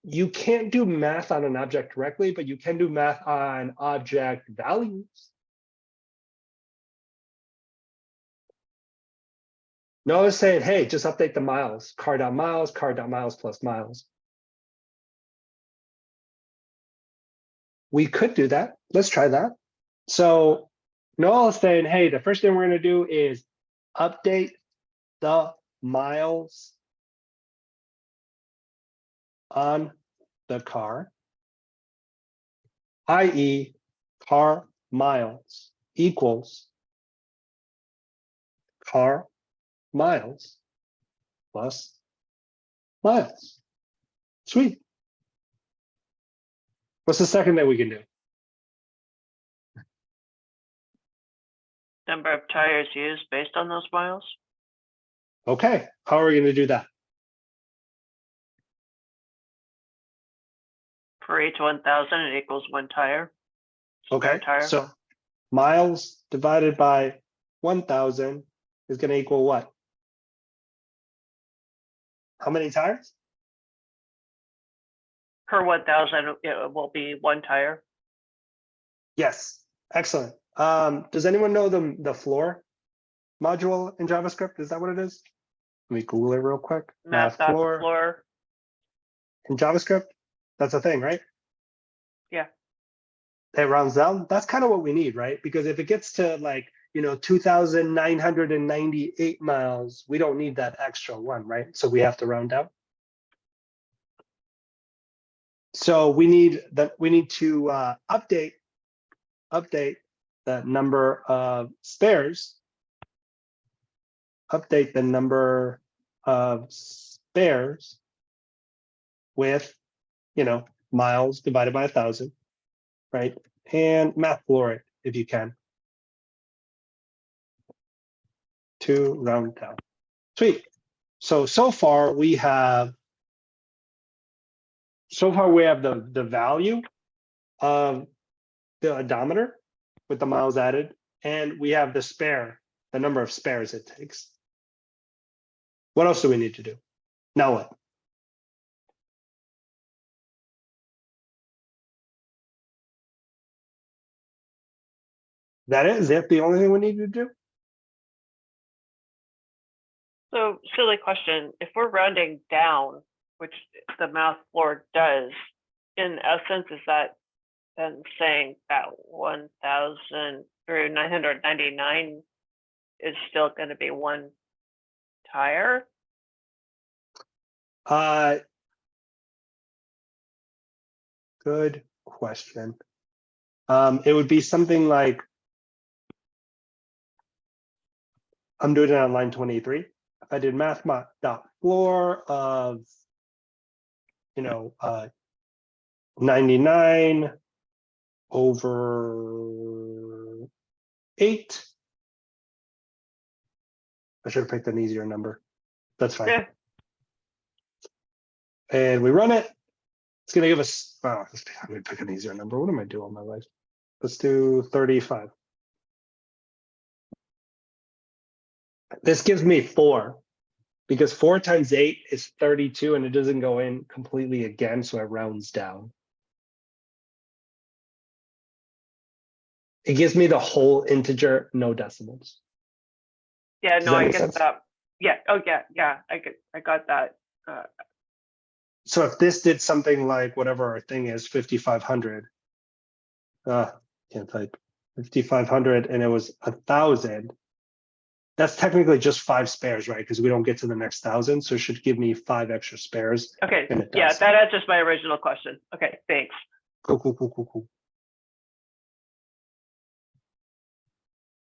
you can't do math on an object directly, but you can do math on object values. No, I was saying, hey, just update the miles, car.miles plus miles. We could do that. Let's try that. So Noel is saying, hey, the first thing we're going to do is update the miles on the car, i.e. car miles equals car miles plus miles. Sweet. What's the second that we can do? Number of tires used based on those miles. Okay, how are we going to do that? For each 1,000, it equals one tire. Okay, Tire. so miles divided by 1,000 is going to equal what? How many tires? Per 1,000, it will be one tire. Yes, excellent. Does anyone know the floor module in JavaScript? Is that what it is? Let me Google it real quick. Floor. In JavaScript, that's a thing, right? Yeah. It rounds down. That's kind of what we need, right? Because if it gets to like, 2,998 miles, we don't need that extra one, right? So we have to round down. So we need to update the number of spares. Update the number of spares with, miles divided by 1,000, right? And math floor it if you can. To round down. Sweet. So far we have the value of the odometer with the miles added, and we have the number of spares it takes. What else do we need to do? Now what? That is it? The only thing we need to do? So silly question, if we're rounding down, which the math floor does, in essence, is that then saying that 1,000 through 999 is still going to be one tire? Good question. It would be something like, I'm doing it on line 23. If I did math dot floor of, 99 over 8. I should have picked an easier number. That's fine. Yeah. And we run it. It's going to give us, I'm going to pick an easier number. What am I doing in my life? Let's do 35. This gives me 4 because 4 times 8 is 32 and it doesn't go in completely again. So it rounds down. It gives me the whole integer, no decimals. Yeah, Does no, that I make get sense? that. Yeah. Oh, yeah. I got that. So if this did something like whatever our thing is, 5,500, can't type 5,500, and it was 1,000. That's technically just 5 spares, right? Because we don't get to the next 1,000, so it should give me 5 extra spares. Okay. And it Yeah, does. that answers my original question. Okay, thanks. Cool.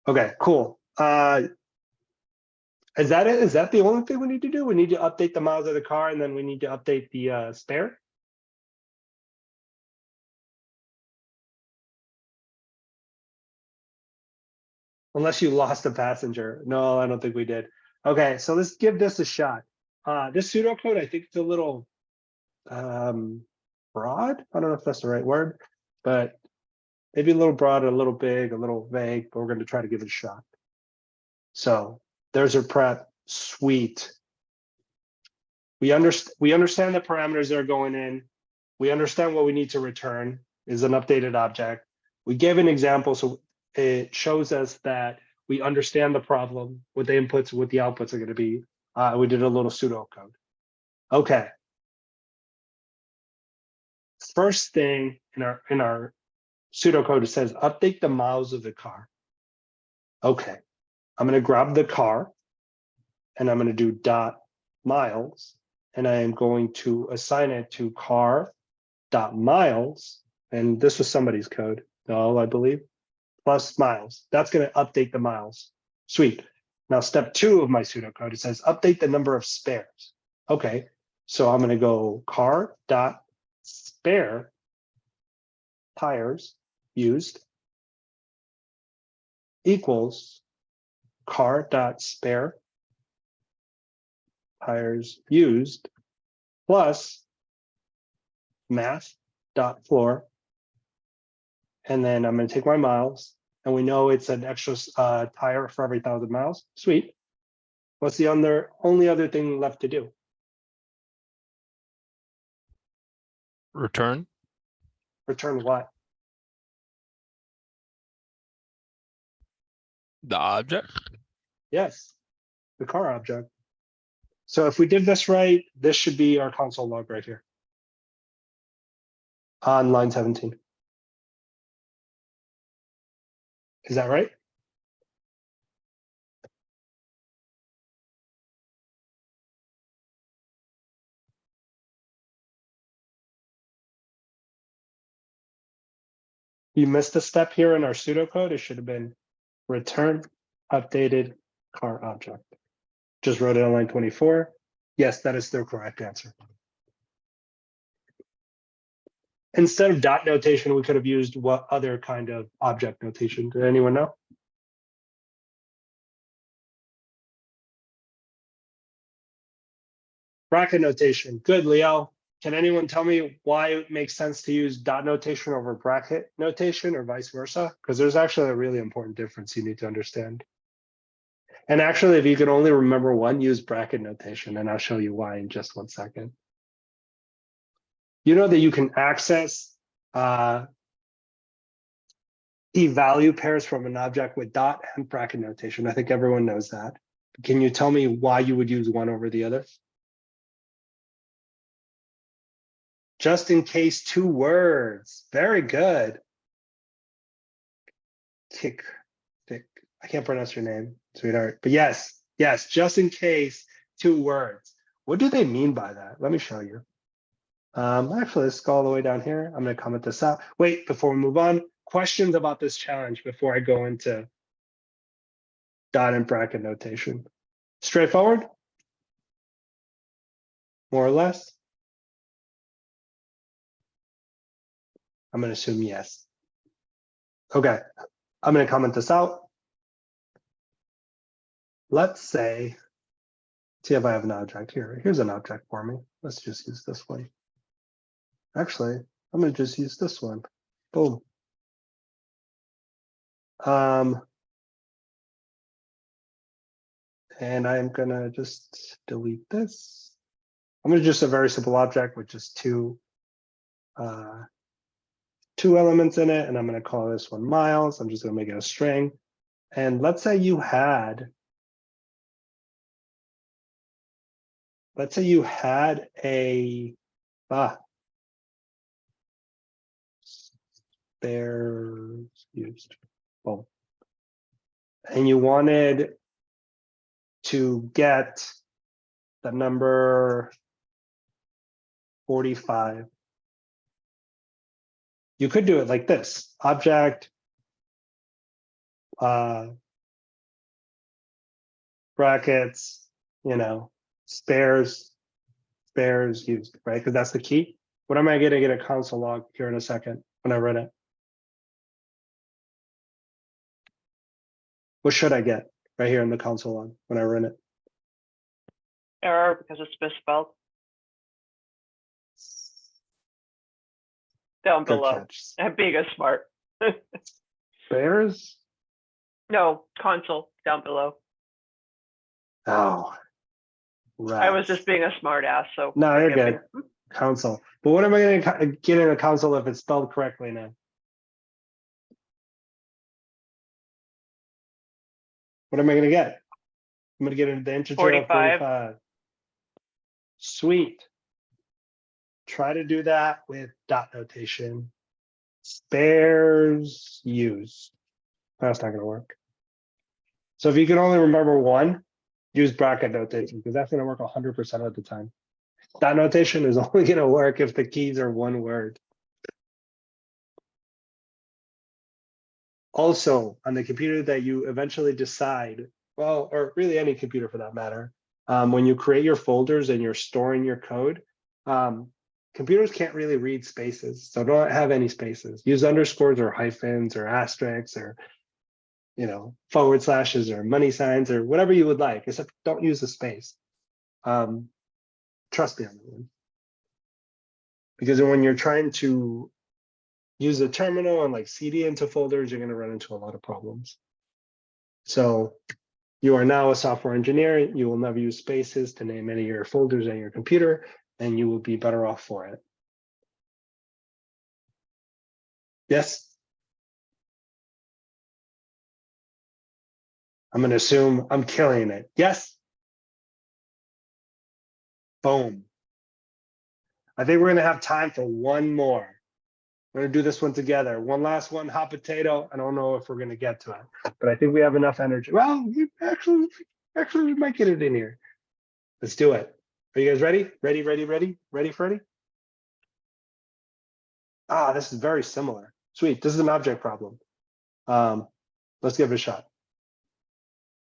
Okay, cool. Is that it? Is that the only thing we need to do? We need to update the miles of the car, and then we need to update the spare. Unless you lost a passenger. No, I don't think we did. Okay, so let's give this a shot. This pseudocode, I think it's a little broad. I don't know if that's the right word, but maybe a little broad, a little big, a little vague, but we're going to try to give it a shot. So there's our prep. Sweet. We understand the parameters that are going in. We understand what we need to return is an updated object. We gave an example, so it shows us that we understand the problem, what the inputs, what the outputs are going to be. We did a little pseudocode. Okay. First thing in our pseudocode, it says update the miles of the car. Okay. I'm going to grab the car and I'm going to do dot miles, and I am going to assign it to car dot miles. And this was somebody's code. No, I believe. Plus miles. That's going to update the miles. Sweet. Now, step 2 of my pseudocode, it says update the number of spares. Okay, so I'm going to go car dot spare tires used equals car dot spare tires used plus math dot floor. And then I'm going to take my miles, and we know it's an extra tire for every 1,000 miles. Sweet. What's the only other thing left to do? Return. Return what? The object. Yes, the car object. So if we did this right, this should be our console log right here on line 17. Is that right? You missed a step here in our pseudocode. It should have been return updated car object. Just wrote it on line 24. Yes, that is the correct answer. Instead of dot notation, we could have used what other kind of object notation? Did anyone know? Bracket notation. Good, Leo. Can anyone tell me why it makes sense to use dot notation over bracket notation or vice versa? Because there's actually a really important difference you need to understand. And actually, if you can only remember one, use bracket notation, and I'll show you why in just 1 second. You know that you can access key value pairs from an object with dot and bracket notation. I think everyone knows that. Can you tell me why you would use one over the other? Just in case 2 words. Very good. Tick. I can't pronounce your name, sweetheart. But yes, just in case 2 words. What do they mean by that? Let me show you. Actually, let's go all the way down here. I'm going to comment this out. Wait, before we move on, questions about this challenge before I go into dot and bracket notation. Straightforward? More or less? I'm going to assume yes. Okay, I'm going to comment this out. Let's say, see if I have an object here. Here's an object for me. Let's just use this one. Actually, I'm going to just use this one. Boom. And I'm going to just delete this. I'm going to just a very simple object with just two elements in it, and I'm going to call this one miles. I'm just going to make it a string. And let's say you had a spares used. Boom. And you wanted to get the number 45. You could do it like this: object, brackets, spares used, right? Because that's the key. What am I going to get a console log here in a second when I run it? What should I get right here in the console log when I run it? Error because it's misspelled. Down Good below. catch. I'm being a smart. Spares? No, console down below. Oh, right. I was just being a smart ass, so No, you're forgive good. me. Console. But what am I going to get in a console if it's spelled correctly now? What am I going to get? I'm going to get into the integer 45. of 45. Sweet. Try to do that with dot notation. Spares used. That's not going to work. So if you can only remember one, use bracket notation because that's going to work 100% of the time. Dot notation is only going to work if the keys are one word. Also, on the computer that you eventually decide, well, or really any computer for that matter, when you create your folders and you're storing your code, computers can't really read spaces, so don't have any spaces. Use underscores or hyphens or asterisks or forward slashes or money signs or whatever you would like, except don't use the space. Trust me on that one. Because when you're trying to use a terminal and like CD into folders, you're going to run into a lot of problems. So you are now a software engineer. You will never use spaces to name any of your folders on your computer, and you will be better off for it. Yes? I'm going to assume I'm killing it. Yes? Boom. I think we're going to have time for one more. We're going to do this one together. One last one, hot potato. I don't know if we're going to get to it, but I think we have enough energy. Well, actually, we might get it in here. Let's do it. Are you guys ready? Ready, Freddie? Ah, this is very similar. Sweet. This is an object problem. Let's give it a shot.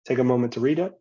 Take a moment to read it.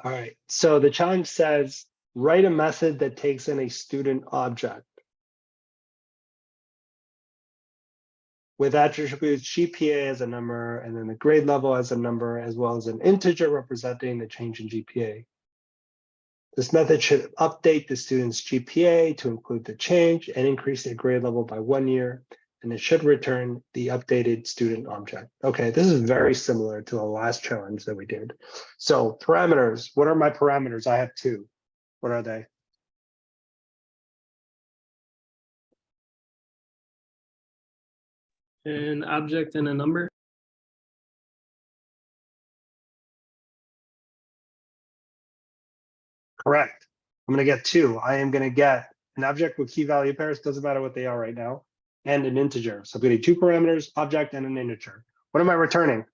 All right, so the challenge says, write a method that takes in a student object with attributes GPA as a number, and then the grade level as a number, as well as an integer representing the change in GPA. This method should update the student's GPA to include the change and increase their grade level by 1 year, and it should return the updated student object. Okay, this is very similar to the last challenge that we did. So parameters, what are my parameters? I have 2. What are they? An object and a number. Correct. I'm going to get 2. I am going to get an object with key value pairs, doesn't matter what they are right now, and an integer. So I'm getting 2 parameters, object and an integer. What am I returning?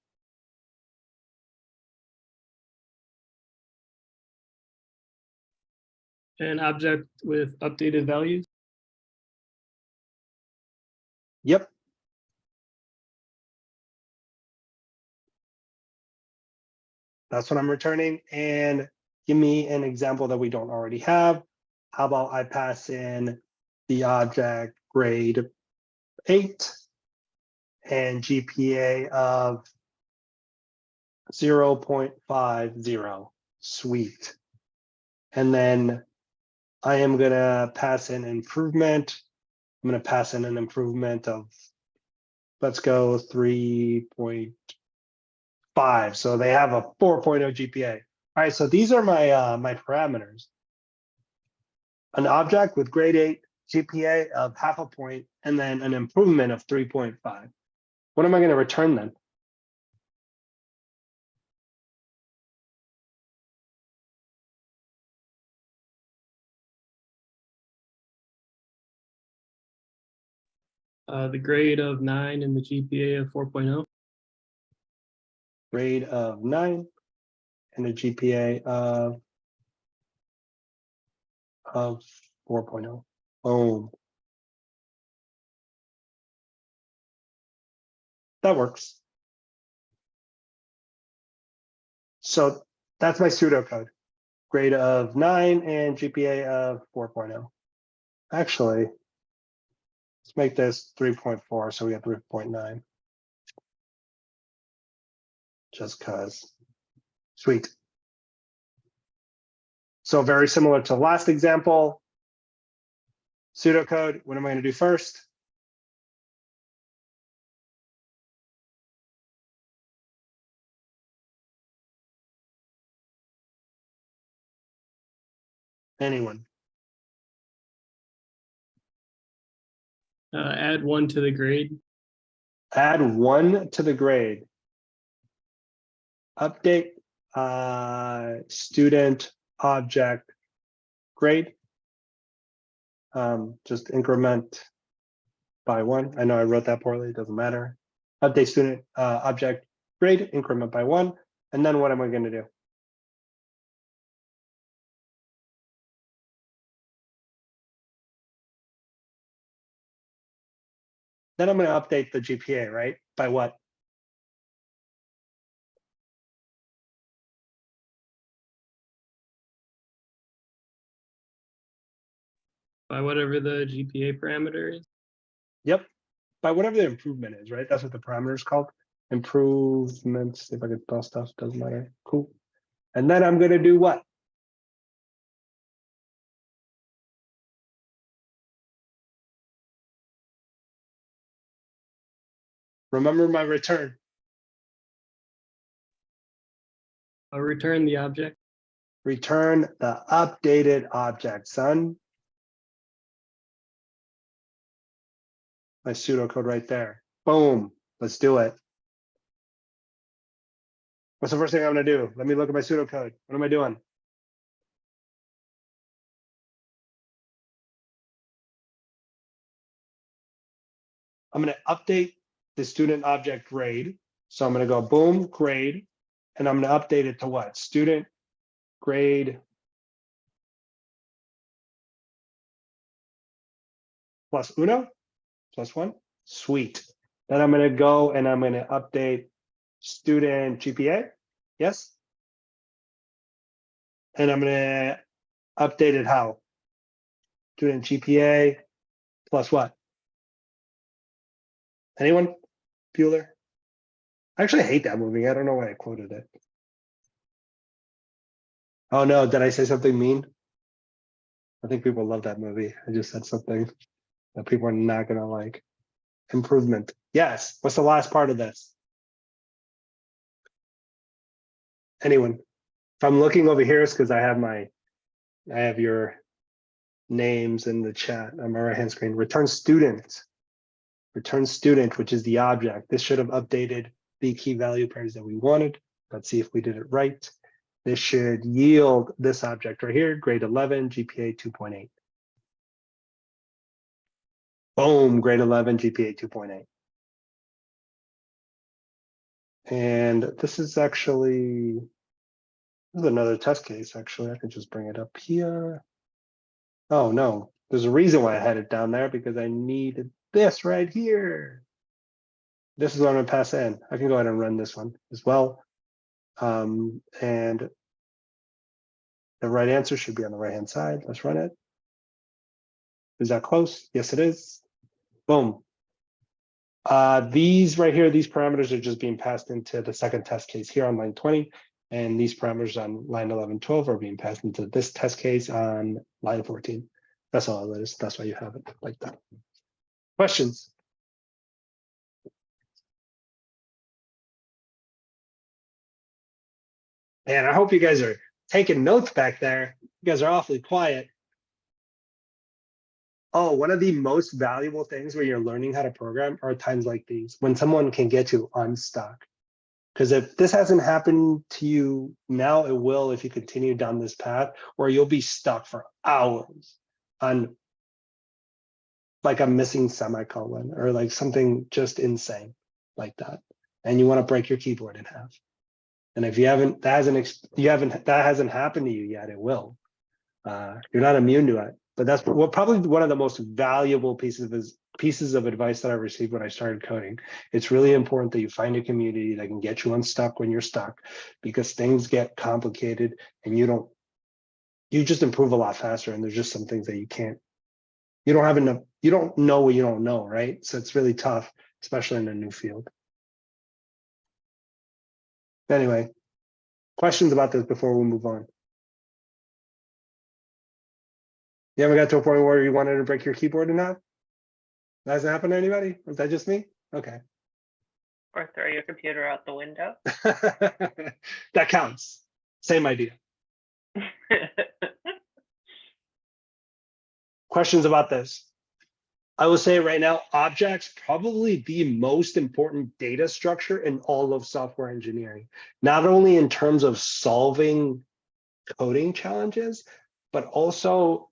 An object with updated values. Yep. That's what I'm returning. And give me an example that we don't already have. How about I pass in the object grade 8 and GPA of 0.50. Sweet. And then I am going to pass in improvement. I'm going to pass in an improvement of, let's go 3.5. So they have a 4.0 GPA. All right, so these are my my parameters. An object with grade 8 GPA of 0.5 point, and then an improvement of 3.5. What am I going to return then? The grade of 9 and the GPA of 4.0. Grade of 9 and a GPA of 4.0. Boom. That works. So that's my pseudocode. Grade of 9 and GPA of 4.0. Actually, let's make this 3.4, so we have 3.9. Just cause. Sweet. So very similar to the last example. Pseudocode, what am I going to do first? Anyone? Add 1 to the grade. Add 1 to the grade. Update student object grade. Just increment by 1. I know I wrote that poorly, it doesn't matter. Update student object grade, increment by 1. And then what am I going to do? Then I'm going to update the GPA, right? By what? By whatever the GPA parameter is. Yep. By whatever the improvement is, right? That's what the parameter is called. Improvements. See if I can spell stuff, doesn't matter. Cool. And then I'm going to do what? Remember my return. I'll return the object. Return the updated object, son. My pseudocode right there. Boom. Let's do it. What's the first thing I'm going to do? Let me look at my pseudocode. What am I doing? I'm going to update the student object grade. So I'm going to go boom, grade, and I'm going to update it to what? Student grade plus uno, plus 1. Sweet. Then I'm going to go and I'm going to update student GPA. Yes. And I'm gonna update it how? Student GPA plus what? Anyone? Bueller? I actually hate that movie. I don't know why I quoted it. Oh no, did I say something mean? I think people love that movie. I just said something that people are not gonna like. Improvement. Yes. What's the last part of this? Anyone? If I'm looking over here, it's because I have your names in the chat on my right-hand screen. Return student. Return student, which is the object. This should have updated the key value pairs that we wanted. Let's see if we did it right. This should yield this object right here, grade 11, GPA 2.8. Boom, grade 11, GPA 2.8. And this is actually, this is another test case, actually. I can just bring it up here. Oh, no, there's a reason why I had it down there because I needed this right here. This is what I'm gonna pass in. I can go ahead and run this one as well. And the right answer should be on the right-hand side. Let's run it. Is that close? Yes, it is. Boom. These right here, these parameters are just being passed into the second test case here on line 20. And these parameters on line 11, 12 are being passed into this test case on line 14. That's all it is. That's why you have it like that. Questions? Man, I hope you guys are taking notes back there. You guys are awfully quiet. Oh, one of the most valuable things when you're learning how to program are times like these, when someone can get you unstuck. Because if this hasn't happened to you now, it will if you continue down this path where you'll be stuck for hours on like a missing semicolon or like something just insane like that. And you want to break your keyboard in half. And if you haven't, that hasn't happened to you yet, it will. You're not immune to it. But that's probably one of the most valuable pieces of advice that I received when I started coding. It's really important that you find a community that can get you unstuck when you're stuck, because things get complicated and you just improve a lot faster. And there's just some things that you don't have enough, you don't know what you don't know, right? So it's really tough, especially in a new field. Anyway, questions about this before we move on? You ever got to a point where you wanted to break your keyboard or not? That hasn't happened to anybody? Was that just me? Okay. Or throw your computer out the window. That counts. Same idea. Questions about this? I will say right now, objects probably the most important data structure in all of software engineering, not only in terms of solving coding challenges, but also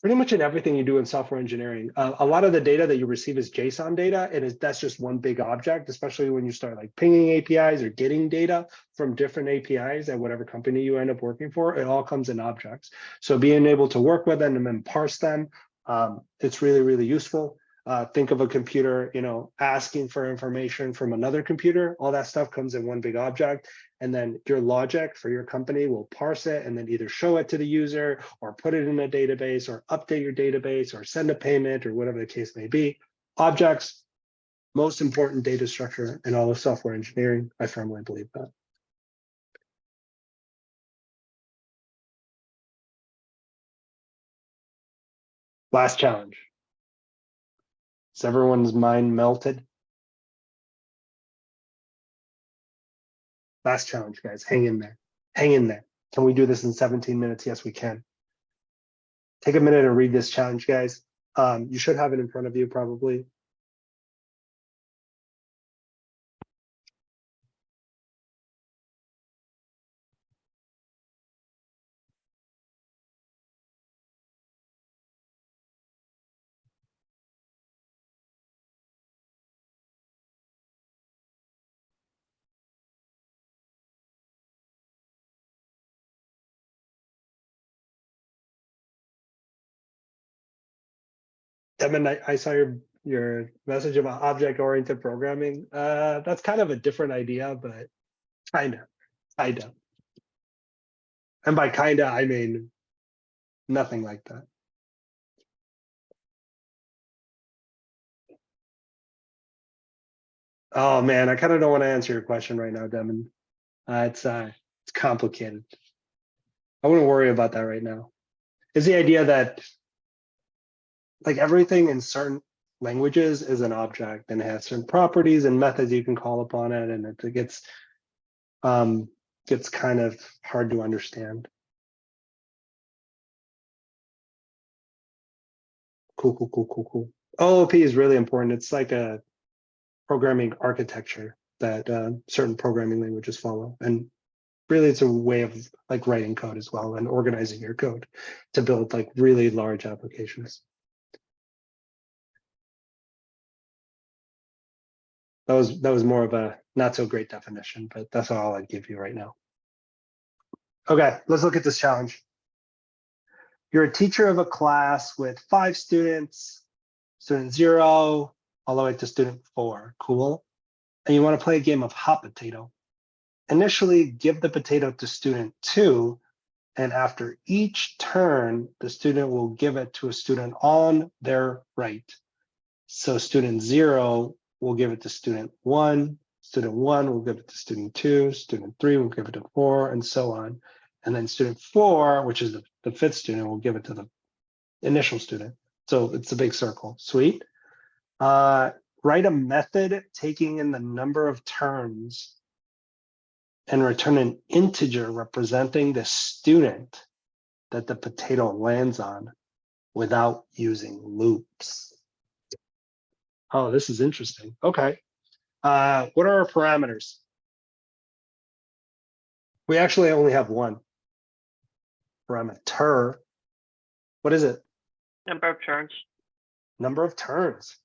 pretty much in everything you do in software engineering. A lot of the data that you receive is JSON data, and that's just one big object, especially when you start like pinging APIs or getting data from different APIs at whatever company you end up working for. It all comes in objects. So being able to work with them and then parse them, it's really, really useful. Think of a computer, asking for information from another computer. All that stuff comes in one big object. And then your logic for your company will parse it and then either show it to the user or put it in a database or update your database or send a payment or whatever the case may be. Objects, most important data structure in all of software engineering. I firmly believe that. Last challenge. Is everyone's mind melted? Last challenge, guys. Hang in there. Hang in there. Can we do this in 17 minutes? Yes, we can. Take a minute and read this challenge, guys. You should have it in front of you probably. Devin, I saw your message about object-oriented programming. That's kind of a different idea, but kind of. And by kinda, I mean nothing like that. Oh man, I kind of don't want to answer your question right now, Devin. It's complicated. I wouldn't worry about that right now. Is the idea that like everything in certain languages is an object and has certain properties and methods you can call upon it, and it gets kind of hard to understand. Cool. OOP is really important. It's like a programming architecture that certain programming languages follow, and really it's a way of like writing code as well and organizing your code to build like really large applications. That was more of a not so great definition, but that's all I'd give you right now. Okay, let's look at this challenge. You're a teacher of a class with 5 students, student 0 all the way to student 4. Cool. And you want to play a game of hot potato. Initially, give the potato to student 2, and after each turn, the student will give it to a student on their right. So student 0 will give it to student 1, student 1 will give it to student 2, student 3 will give it to 4, and so on. And then student 4, which is the 5th student, will give it to the initial student. So it's a big circle. Sweet. Write a method taking in the number of turns and return an integer representing the student that the potato lands on without using loops. Oh, this is interesting. Okay. What are our parameters? We actually only have one parameter. What is it? Number of turns. Number of turns.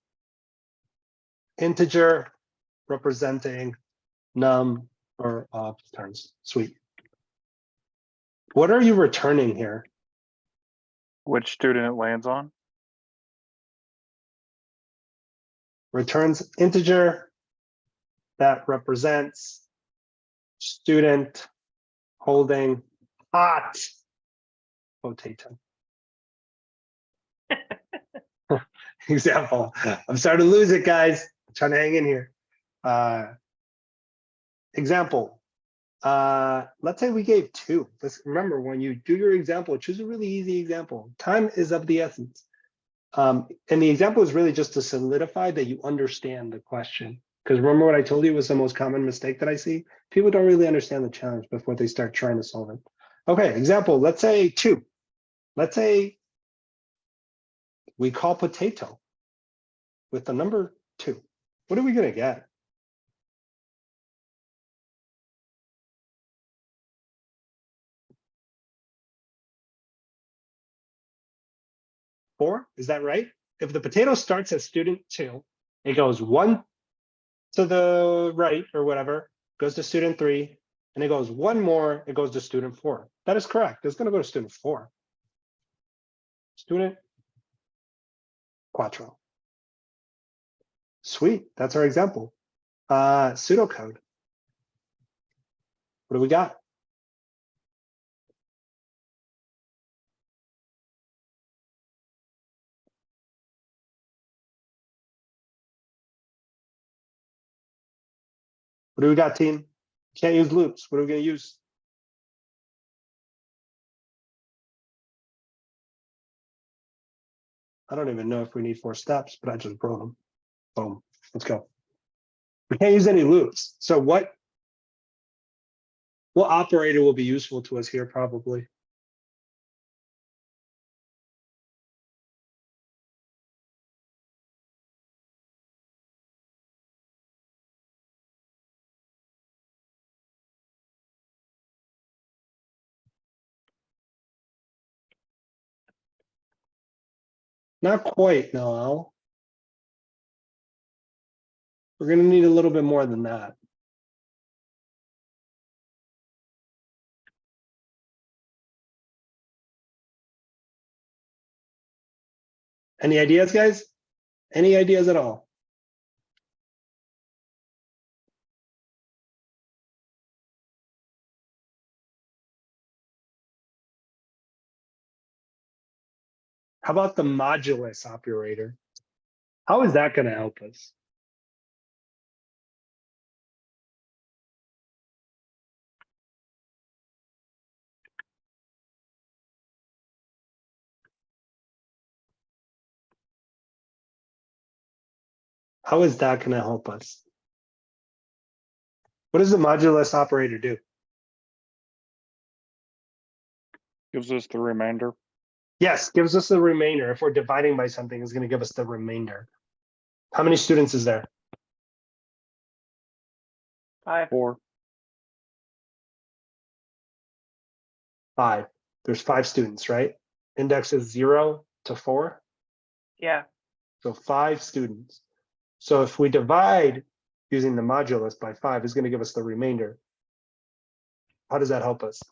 Integer representing number of turns. Sweet. What are you returning here? Which student it lands on? Returns integer that represents student holding hot potato. Example. I'm starting to lose it, guys. I'm trying to hang in here. Example. Let's say we gave 2. Let's remember, when you do your example, choose a really easy example. Time is of the essence. And the example is really just to solidify that you understand the question. Because remember what I told you was the most common mistake that I see? People don't really understand the challenge before they start trying to solve it. Okay, example, let's say 2. Let's say we call potato with the number 2. What are we going to get? Four, is that right? If the potato starts as student 2, it goes 1 to the right or whatever, goes to student 3, and it goes 1 more, it goes to student 4. That is correct. It's going to go to student 4. Student quattro. Sweet. That's our example. Pseudocode. What do we got? What do we got, team? Can't use loops. What are we going to use? I don't even know if we need 4 steps, but I just wrote them. Boom. Let's go. We can't use any loops. So what operator will be useful to us here probably? Not quite, Noel. We're going to need a little bit more than that. Any ideas, guys? Any ideas at all? How about the modulus operator? How is that going to help us? How is that going to help us? What does the modulus operator do? Gives us the remainder. Yes, gives us the remainder. If we're dividing by something, it's going to give us the remainder. How many students is there? 5. 4. 5. There's 5 students, right? Index is 0 to 4. Yeah. So 5 students. So if we divide using the modulus by 5, it's going to give us the remainder. How does that help us?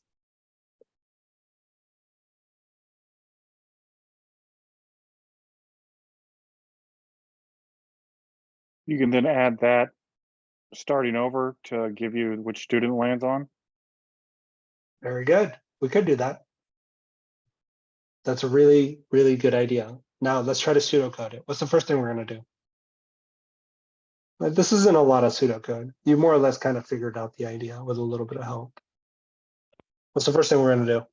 You can then add that starting over to give you which student lands on. Very good. We could do that. That's a really, really good idea. Now let's try to pseudocode it. What's the first thing we're going to do? This isn't a lot of pseudocode. You more or less kind of figured out the idea with a little bit of help. What's the first thing we're going to do?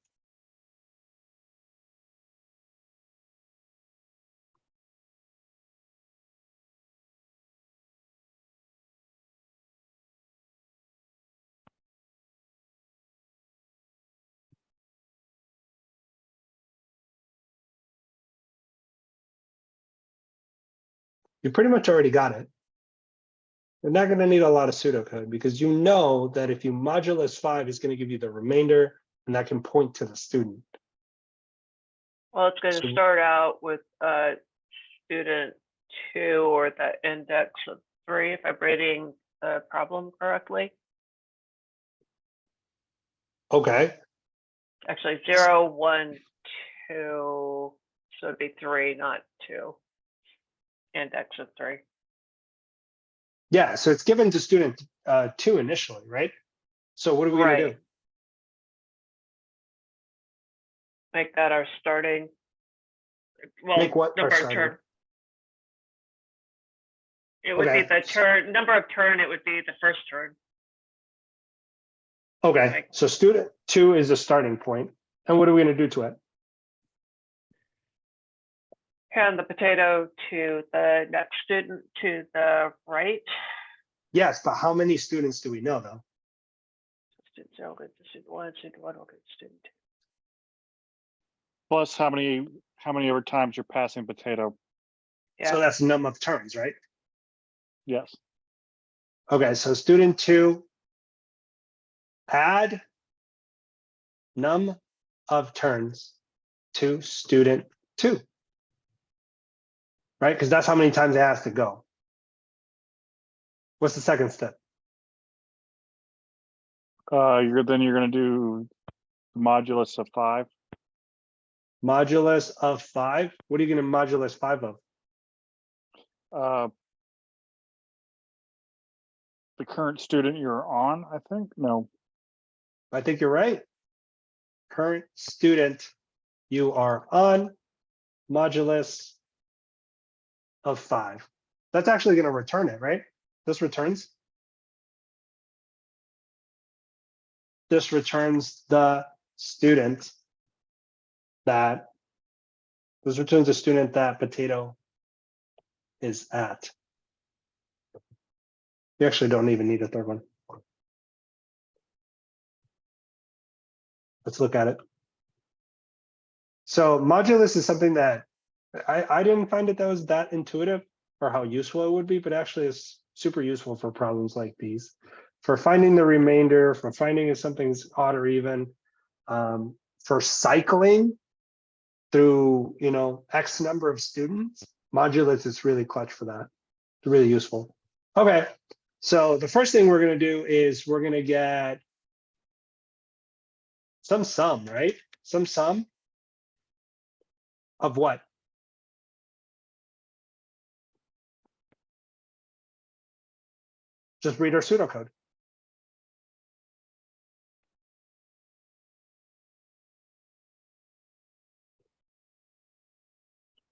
You pretty much already got it. You're not going to need a lot of pseudocode because you know that if you modulus 5 is going to give you the remainder, and that can point to the student. Well, it's going to So- start out with student 2 or the index of 3, if I'm reading the problem correctly. Okay. Actually, 0, 1, 2. So it'd be 3, not 2. Index of 3. Yeah, so it's given to student 2 initially, right? So what are we going to Right. do? Make that our starting. Well, Make what our number of starting? turn. It would Okay. be the turn, number of turn, it would be the first turn. Okay, so student 2 is a starting point. And what are we going to do to it? Hand the potato to the next student to the right. Yes, but how many students do we know though? Student 0 goes to student 1, student 1 will go to student 2. Plus how many ever times you're passing potato. Yeah. So that's num of turns, right? Yes. Okay, so student 2 add num of turns to student 2. Right? Because that's how many times it has to go. What's the second step? You're going to do modulus of 5. Modulus of 5. What are you going to modulus 5 of? The current student you're on, I think. No. I think you're right. Current student you are on, modulus of 5. That's actually going to return it, right? This returns. This returns the student that, this returns the student that potato is at. You actually don't even need a third one. Let's look at it. So modulus is something that I didn't find it that was that intuitive or how useful it would be, but actually it's super useful for problems like these. For finding the remainder, for finding if something's odd or even, for cycling through, X number of students, modulus is really clutch for that. It's really useful. Okay, so the first thing we're going to do is we're going to get some sum, right? Some sum of what? Just read our pseudocode.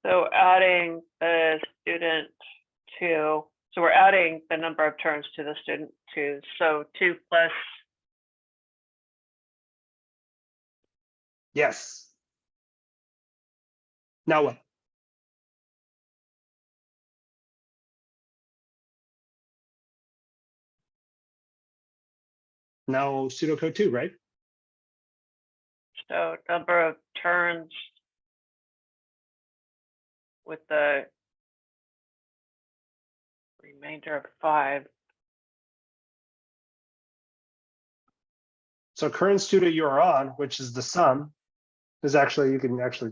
So adding the student to, so we're adding the number of turns to the student to, so 2 plus, Yes. Now what? Now pseudocode 2, right? so number of turns with the remainder of 5. So current student you are on, which is the sum, is actually, you can actually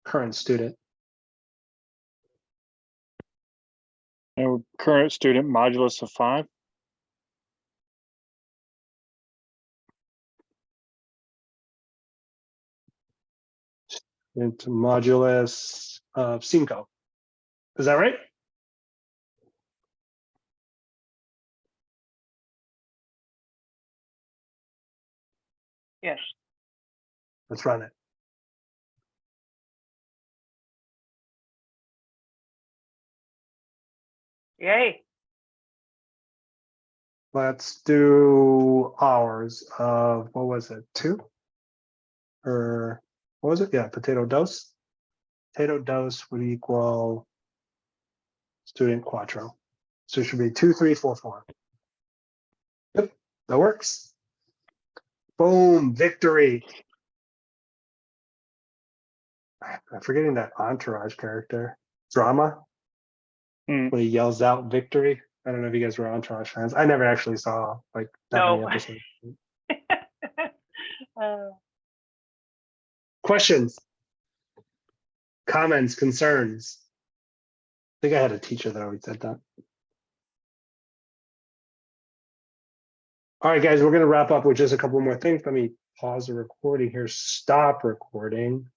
current student. And current student modulus of 5. Into modulus of 5. Is that right? Yes. Let's run it. Yay. Let's do hours of, what was it, 2? Or what was it? Yeah, potato dose. Potato dose would equal student quattro. So it should be 2, 3, 4, 4. Yep, that works. Boom, victory. I'm forgetting that entourage character. Drama. Mm. When he yells out victory. I don't know if you guys were entourage fans. I never actually saw like that many No. episodes. Uh, Questions, comments, concerns. I think I had a teacher that always said that. All right, guys, we're going to wrap up with just a couple more things. Let me pause the recording here, stop recording.